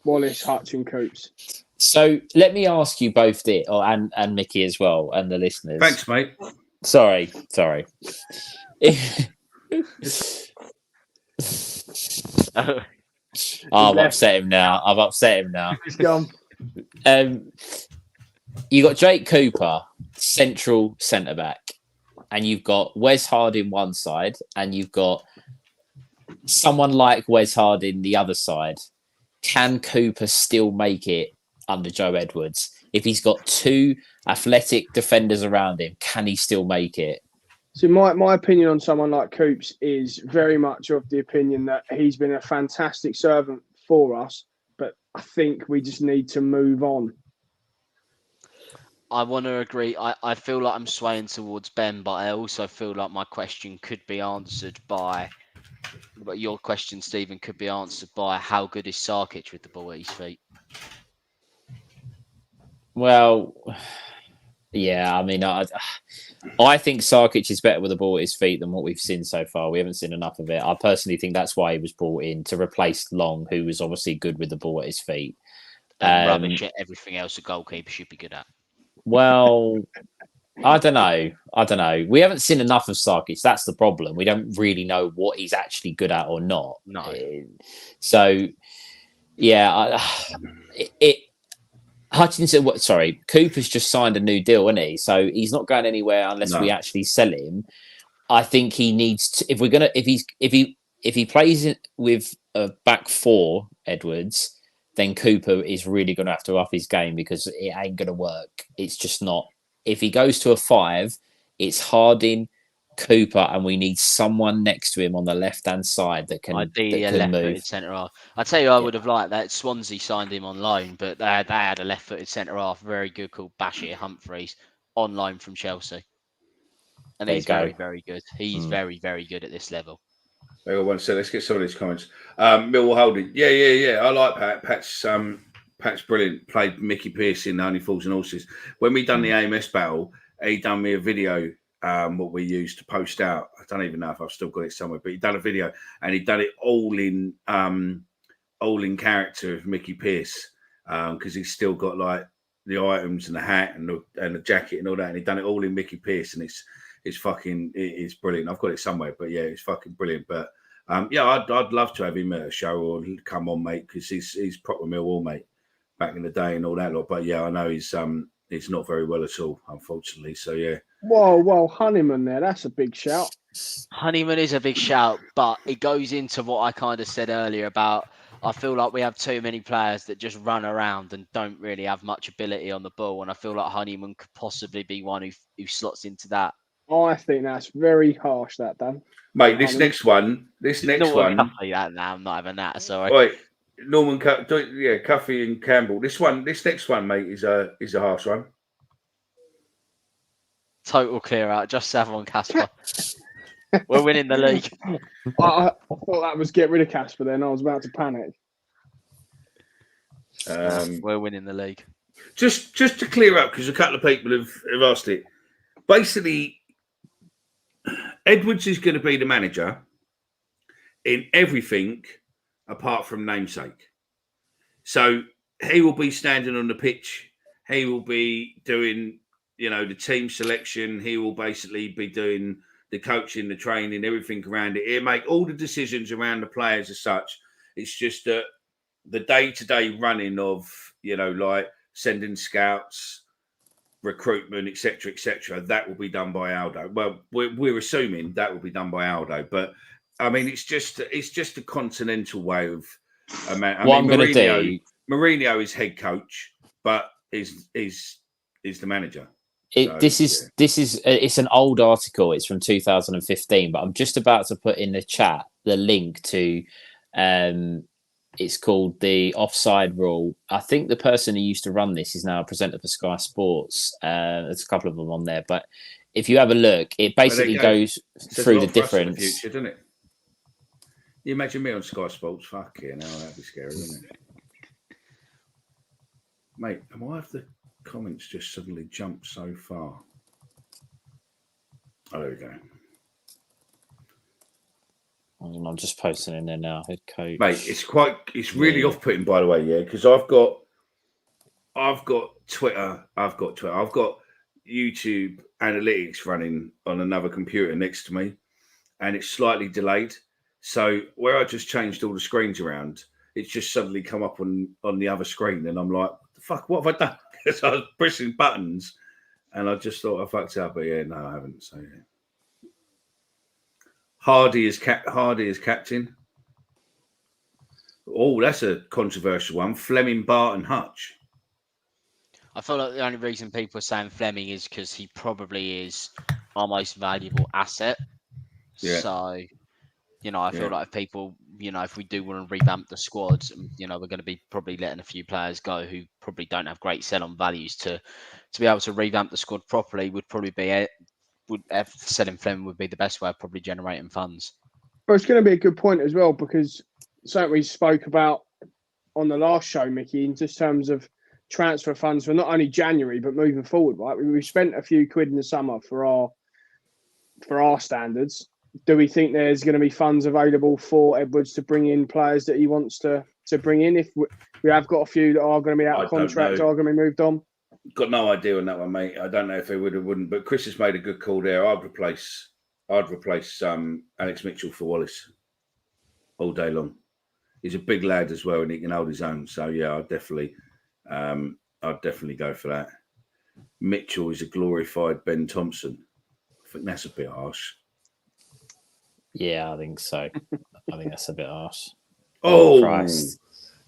Wallace, Hutch and Coops. So let me ask you both and Mickey as well, and the listeners. Thanks, mate. Sorry. I've upset him now. He's gone. You got Jake Cooper, central centre back, and you've got Wes Harding one side, and you've got someone like Wes Harding the other side. Can Cooper still make it under Joe Edwards? If he's got two athletic defenders around him, can he still make it? So my opinion on someone like Coops is very much of the opinion that he's been a fantastic servant for us, but I think we just need to move on. I want to agree. I feel like I'm swaying towards Ben, but I also feel like my question could be answered by... But your question, Stephen, could be answered by how good is Sarkic with the ball at his feet? Well, yeah, I mean, I think Sarkic is better with the ball at his feet than what we've seen so far. We haven't seen enough of it. I personally think that's why he was brought in, to replace Long, who was obviously good with the ball at his feet. Rubbish at everything else a goalkeeper should be good at. Well, I don't know. We haven't seen enough of Sarkic. That's the problem. We don't really know what he's actually good at or not. No. So, yeah, Hutchinson. Sorry, Cooper's just signed a new deal, isn't he? So he's not going anywhere unless we actually sell him. I think he needs to. If he plays it with a back four, Edwards, then Cooper is really going to have to up his game, because it ain't going to work. It's just not. If he goes to a 5, it's Harding, Cooper, and we need someone next to him on the left-hand side that can, ideally a left-footed centre half. I tell you, I would have liked that. Swansea signed him on loan, but they had a left-footed centre half, very good, called Bashir Humphreys, on loan from Chelsea, and he's very, very good. He's very, very good at this level. Hang on one second. Let's get some of these comments. Millwall Holding. Yeah. I like Pat. Pat's brilliant. Played Mickey Pearce in Only Fools and Horses. When we done the AMS battle, he done me a video, what we used to post out. I don't even know if I've still got it somewhere, but he done a video, and he done it all in character of Mickey Pearce, because he's still got like the items and the hat and the jacket and all that, and he done it all in Mickey Pearce, and it's brilliant. I've got it somewhere, but yeah, it's fucking brilliant. But I'd love to have him at a show or come on, mate, because he's proper Millwall, mate, back in the day and all that lot. But yeah, I know he's not very well at all, unfortunately. So yeah. Whoa, Honeyman there. That's a big shout. Honeyman is a big shout, but it goes into what I kind of said earlier about, I feel like we have too many players that just run around and don't really have much ability on the ball. And I feel like Honeyman could possibly be one who slots into that. I think that's very harsh, that, Dan. Mate, this next one. Cuffy, I'm not having that, sorry. Right, Norman, Cuffy and Campbell. This next one, mate, is a harsh one. Total clear out, just Savon Casper. We're winning the league. I thought that was get rid of Casper then. I was about to panic. We're winning the league. Just to clear up, because a couple of people have asked it. Basically, Edwards is going to be the manager in everything apart from namesake. So he will be standing on the pitch. He will be doing, the team selection. He will basically be doing the coaching, the training, everything around it. He'll make all the decisions around the players as such. It's just that the day-to-day running of, like sending scouts, recruitment, etc., that will be done by Aldo. Well, we're assuming that will be done by Aldo, but I mean, it's just a continental way of. Mourinho is head coach, but is the manager. It's an old article. It's from 2015, but I'm just about to put in the chat the link to. It's called the Offside Rule. I think the person who used to run this is now a presenter for Sky Sports. There's a couple of them on there, but if you have a look, it basically goes through the difference. The future, doesn't it? You imagine me on Sky Sports? Fuck yeah, now that'd be scary, wouldn't it? Mate, why have the comments just suddenly jumped so far? Oh, there we go. I'm just posting in there now. Head coach, mate. It's really off-putting, by the way, yeah. Because I've got Twitter. I've got YouTube analytics running on another computer next to me, and it's slightly delayed. So where I just changed all the screens around, it's just suddenly come up on the other screen, and I'm like, "What the fuck? What have I done?" Because I was pressing buttons, and I just thought I fucked up. But yeah, no, I haven't. So yeah. Hardy is captain. Oh, that's a controversial one. Fleming, Barton, Hutch. I feel like the only reason people are saying Fleming is because he probably is our most valuable asset. Yeah. So, I feel like if people, if we do want to revamp the squad, we're going to be probably letting a few players go who probably don't have great sell-on values to be able to revamp the squad properly. Selling Fleming would be the best way of probably generating funds. Well, it's going to be a good point as well, because something we spoke about on the last show, Mickey, in just terms of transfer funds for not only January but moving forward. Right, we spent a few quid in the summer for our standards. Do we think there's going to be funds available for Edwards to bring in players that he wants to bring in? If we have got a few that are going to be out of contract, are going to be moved on. Got no idea on that one, mate. I don't know if they would or wouldn't, but Chris has made a good call there. I'd replace Alex Mitchell for Wallace all day long. He's a big lad as well, and he can hold his own. So yeah, I'd definitely go for that. Mitchell is a glorified Ben Thompson. I think that's a bit harsh. Yeah, I think so. I think that's a bit harsh. Oh, Christ.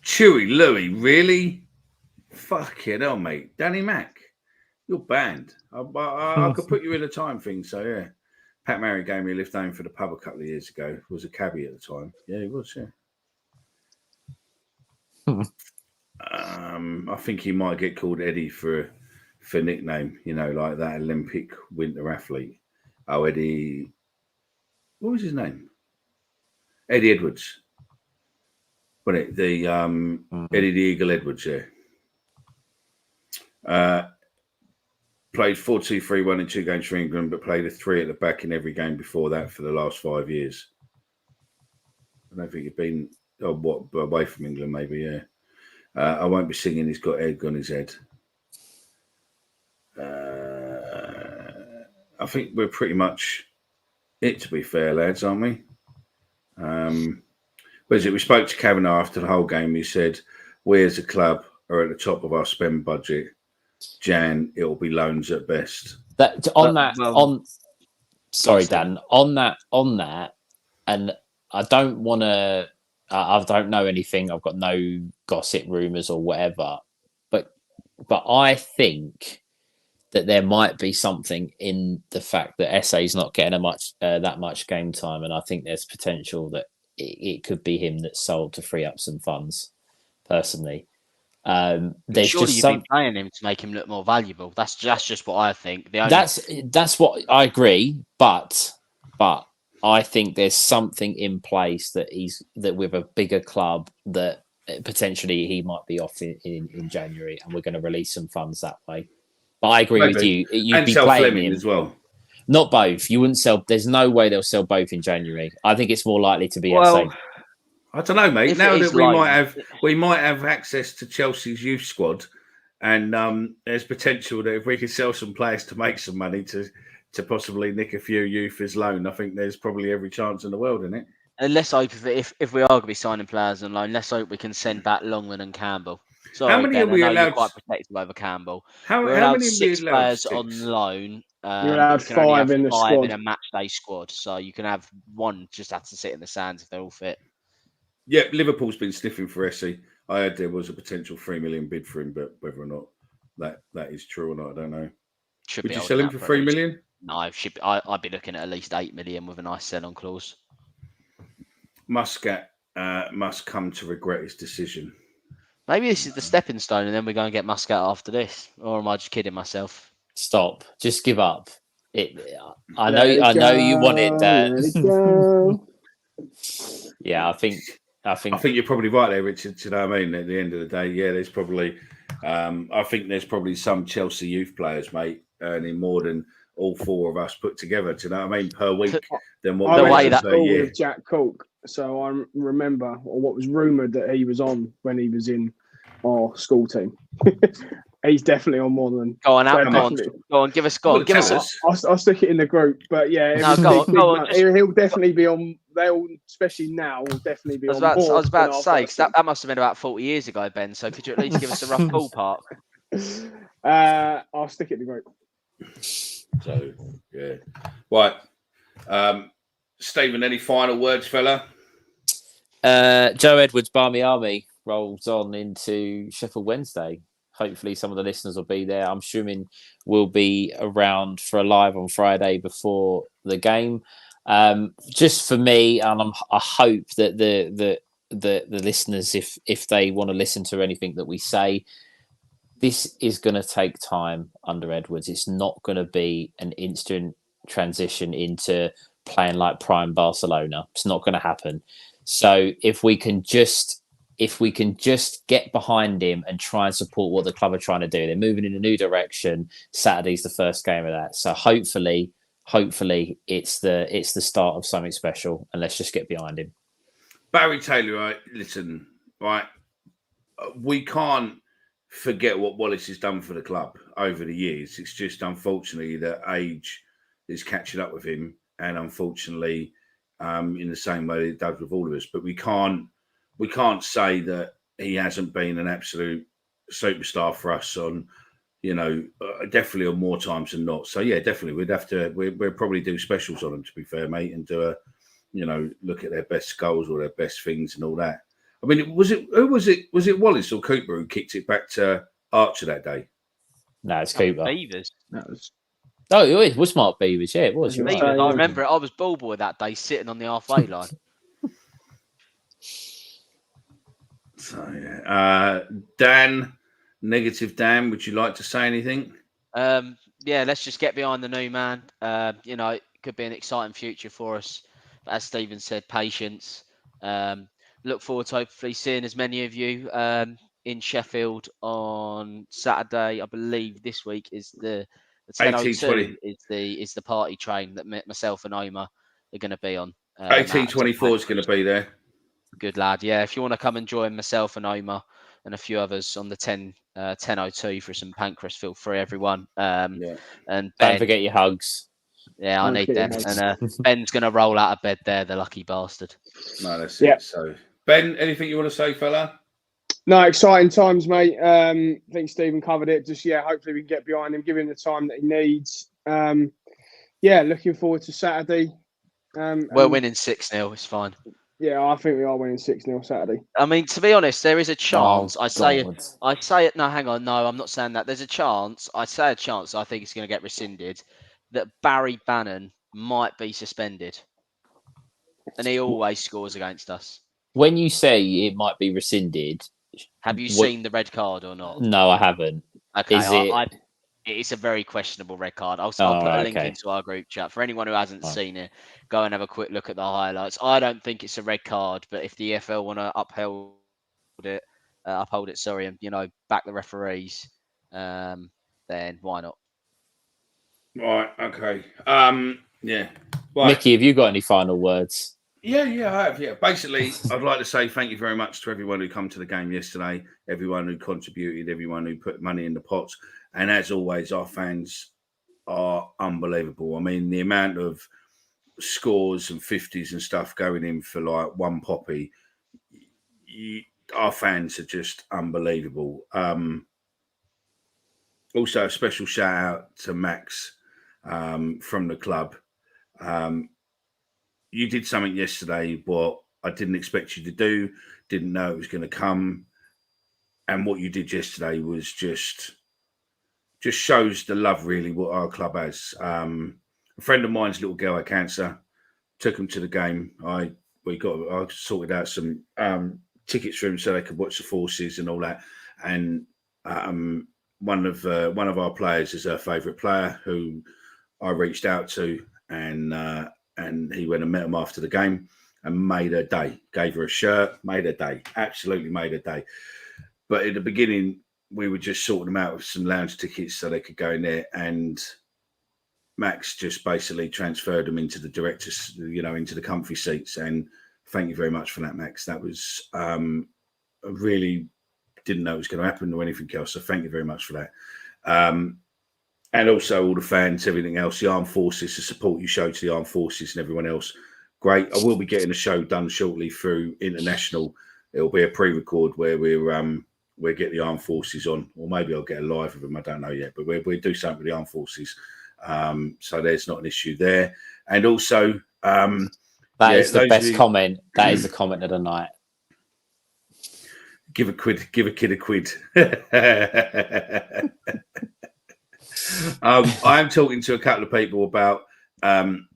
Chewy Louie, really? Fucking hell, mate. Danny Mac, you're banned. I could put you in a time thing, so yeah. Pat Murray gave me a lift home for the pub a couple of years ago. Was a cabbie at the time. Yeah, he was, yeah. I think he might get called Eddie for nickname, like that Olympic winter athlete. Oh, Eddie. What was his name? Eddie Edwards. Wasn't it? The Eddie the Eagle Edwards, yeah. Played 4-2-3-1 in 2 games for England, but played a 3 at the back in every game before that for the last 5 years. I don't think he'd been away from England, maybe, yeah. I won't be singing He's Got Egg on His Head. I think we're pretty much it, to be fair, lads, aren't we? We spoke to Kavanagh after the whole game. He said, we as a club are at the top of our spend budget. Jan, it'll be loans at best. Sorry, Dan. On that, and I don't want to. I don't know anything. I've got no gossip rumors or whatever, but I think that there might be something in the fact that SA is not getting that much game time, and I think there's potential that it could be him that's sold to free up some funds. Personally, there's surely just you've been playing him to make him look more valuable. That's just what I think. That's what I agree, but I think there's something in place that with a bigger club that potentially he might be off in January, and we're going to release some funds that way. But I agree with you. You'd be playing him as well. Not both. You wouldn't sell. There's no way they'll sell both in January. I think it's more likely to be SA. I don't know, mate. Now that we might have access to Chelsea's youth squad, and there's potential that if we could sell some players to make some money to possibly nick a few youth as loan, I think there's probably every chance in the world in it. And let's hope if we are going to be signing players on loan, let's hope we can send back Longman and Campbell. Sorry, how many Ben, are we allowed? You're quite protective over Campbell. How allowed many 6 players 6? on loan. You're allowed you can only 5 have in the 5 squad. in a match day squad, so you can have 1 just have to sit in the stands if they're all fit. Yeah, Liverpool's been sniffing for Essie. I heard there was a potential 3 million bid for him, but whether or not that is true or not, I don't know. Would you sell him for 3 million? No, I'd be looking at least 8 million with a nice sell-on clause. Muscat must come to regret his decision. Maybe this is the stepping stone, and then we go and get Muscat after this. Or am I just kidding myself? Stop. Just give up. I know you want it, Yeah, I think you're probably right there, Richard. You know what I mean? At the end of the day, yeah, there's probably I think there's probably some Chelsea youth players, mate, earning more than all 4 of us put together. Do you know what I mean? Per week. Then what I the way went to that school with Jack Cook, so I remember, or what was rumoured that he was on when he was in our school team. He's definitely on more than. Go on, out, Definitely. go on, give us, go on, Well, give tell us. us. I'll stick it in the group, but yeah, No, go on, just- he'll definitely be on. They'll, especially now, will definitely be I was on about, more. I was about than to our say, first 'cause that must have been about 40 years ago, Ben. So could you at least give us a rough ballpark? I'll stick it in the group. So yeah, right. Stephen, any final words, fella? Joe Edwards, Barmy Army rolls on into Sheffield Wednesday. Hopefully, some of the listeners will be there. I'm assuming we'll be around for a live on Friday before the game. Just for me, and I hope that the listeners, if they want to listen to anything that we say, this is going to take time under Edwards. It's not going to be an instant transition into playing like prime Barcelona. It's not going to happen. So if we can just get behind him and try and support what the club are trying to do, they're moving in a new direction. Saturday's the first game of that. So hopefully it's the start of something special, and let's just get behind him. Barry Taylor, right? Listen, right? We can't forget what Wallace has done for the club over the years. It's just unfortunately that age is catching up with him, and unfortunately, in the same way it does with all of us. But we can't say that he hasn't been an absolute superstar for us on, definitely on more times than not. So yeah, definitely we'll probably do specials on him, to be fair, mate, and do a, look at their best goals or their best things and all that. I mean, was it Wallace or Cooper who kicked it back to Archer that day? No, it's Cooper. Beavers. It was Mark Beavers. Yeah, it was. You're Beavers. right. I remember it. I was ball boy that day, sitting on the halfway line. So yeah, Dan, negative Dan. Would you like to say anything? Yeah, let's just get behind the new man. It could be an exciting future for us. But as Stephen said, patience. Look forward to hopefully seeing as many of you in Sheffield on Saturday. I believe this week is the 10:02 is the party train that myself and Omar are going to be on. 1824 is going to be there. Good lad. Yeah, if you want to come and join myself and Omar and a few others on the 10:02 for some pancreas, feel free, everyone. And Ben, don't forget your hugs. Yeah, I need them. And Ben's going to roll out of bed there, the lucky bastard. No, that's it. So, Ben, anything you want to say, fella? No, exciting times, mate. I think Stephen covered it. Just, hopefully we can get behind him, give him the time that he needs. Looking forward to Saturday. We're winning 6-0. It's fine. Yeah, I think we are winning 6-0 Saturday. I mean, to be honest, there is a chance. I say it. No, hang on. No, I'm not saying that. There's a chance. I say a chance. I think it's going to get rescinded. That Barry Bannon might be suspended. And he always scores against us. When you say it might be rescinded... Have you seen the red card or not? No, I haven't. Okay, it's a very questionable red card. I'll put a link into our group chat. For anyone who hasn't seen it, go and have a quick look at the highlights. I don't think it's a red card, but if the EFL want to uphold it, and back the referees, then why not? Right. Okay. Yeah. Right. Mickey, have you got any final words? Yeah, I have. Yeah, basically, I'd like to say thank you very much to everyone who come to the game yesterday, everyone who contributed, everyone who put money in the pots, and as always, our fans are unbelievable. I mean, the amount of scores and 50s and stuff going in for like one poppy, our fans are just unbelievable. Also, a special shout out to Max from the club. You did something yesterday what I didn't expect you to do, didn't know it was going to come. And what you did yesterday was just shows the love, really, what our club has. A friend of mine's little girl had cancer, took him to the game. I sorted out some tickets for him so they could watch the Forces and all that. And one of our players is her favourite player who I reached out to, and he went and met him after the game and made her day, gave her a shirt, made her day, absolutely made her day. But at the beginning, we were just sorting them out with some lounge tickets so they could go in there, and Max just basically transferred them into the directors, into the comfy seats. And thank you very much for that, Max. That was a really didn't know it was going to happen or anything else. So thank you very much for that. And also all the fans, everything else, the armed forces, the support you show to the armed forces and everyone else. Great. I will be getting a show done shortly through International. It'll be a pre-record where we'll get the armed forces on, or maybe I'll get a live of them. I don't know yet, but we'll do something with the armed forces. So there's not an issue there. And also, that is the best comment. That is the comment of the night. Give a kid a quid. I'm talking to a couple of people about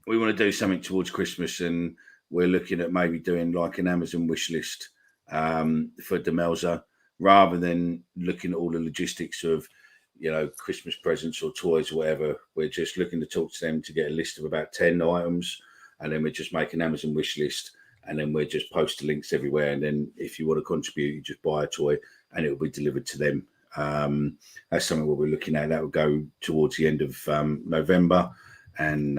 we want to do something towards Christmas, and we're looking at maybe doing like an Amazon wish list for Demelza, rather than looking at all the logistics of, you know, Christmas presents or toys or whatever. We're just looking to talk to them to get a list of about 10 items, and then we just make an Amazon wish list, and then we just post the links everywhere. And then if you want to contribute, you just buy a toy and it will be delivered to them. That's something what we're looking at. That will go towards the end of November and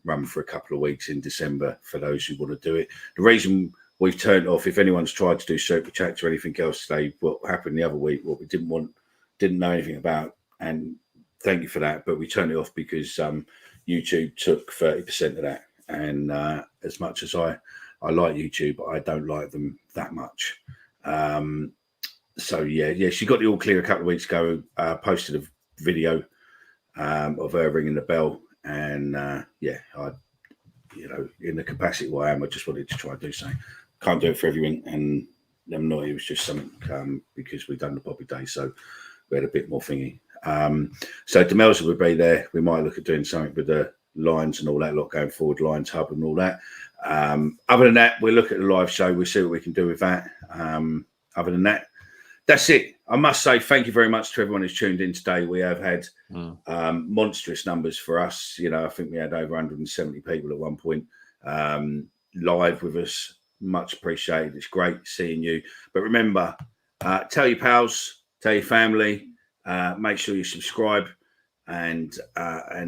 run for a couple of weeks in December for those who want to do it. The reason we've turned off, if anyone's tried to do super chats or anything else today, what happened the other week, what we didn't know anything about, and thank you for that, but we turned it off because YouTube took 30% of that. And as much as I like YouTube, I don't like them that much. So yeah, she got the all clear a couple of weeks ago. Posted a video of her ringing the bell, and I, you know, in the capacity where I am, I just wanted to try and do something. Can't do it for everything, and I'm not. It was just something because we've done the Poppy Day, so we had a bit more thingy. So Demelza would be there. We might look at doing something with the Lions and all that lot going forward, Lions Hub and all that. Other than that, we'll look at the live show. We'll see what we can do with that. Other than that, that's it. I must say thank you very much to everyone who's tuned in today. We have had monstrous numbers for us. You know, I think we had over 170 people at one point live with us. Much appreciated. It's great seeing you. But remember, tell your pals, tell your family, make sure you subscribe and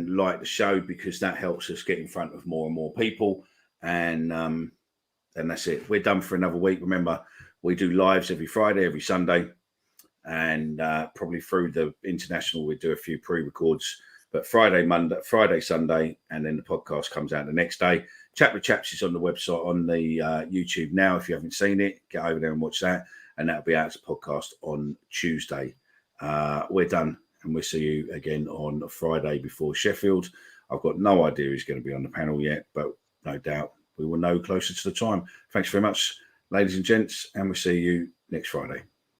like the show, because that helps us get in front of more and more people. And that's it. We're done for another week. Remember, we do lives every Friday, every Sunday, and probably through the International we do a few pre-records. But Friday, Sunday, and then the podcast comes out the next day. Chat with Chaps is on the website, on the YouTube now. If you haven't seen it, get over there and watch that, and that'll be out as a podcast on Tuesday. We're done, and we'll see you again on Friday before Sheffield. I've got no idea who's going to be on the panel yet, but no doubt we will know closer to the time. Thanks very much, ladies and gents, and we'll see you next Friday.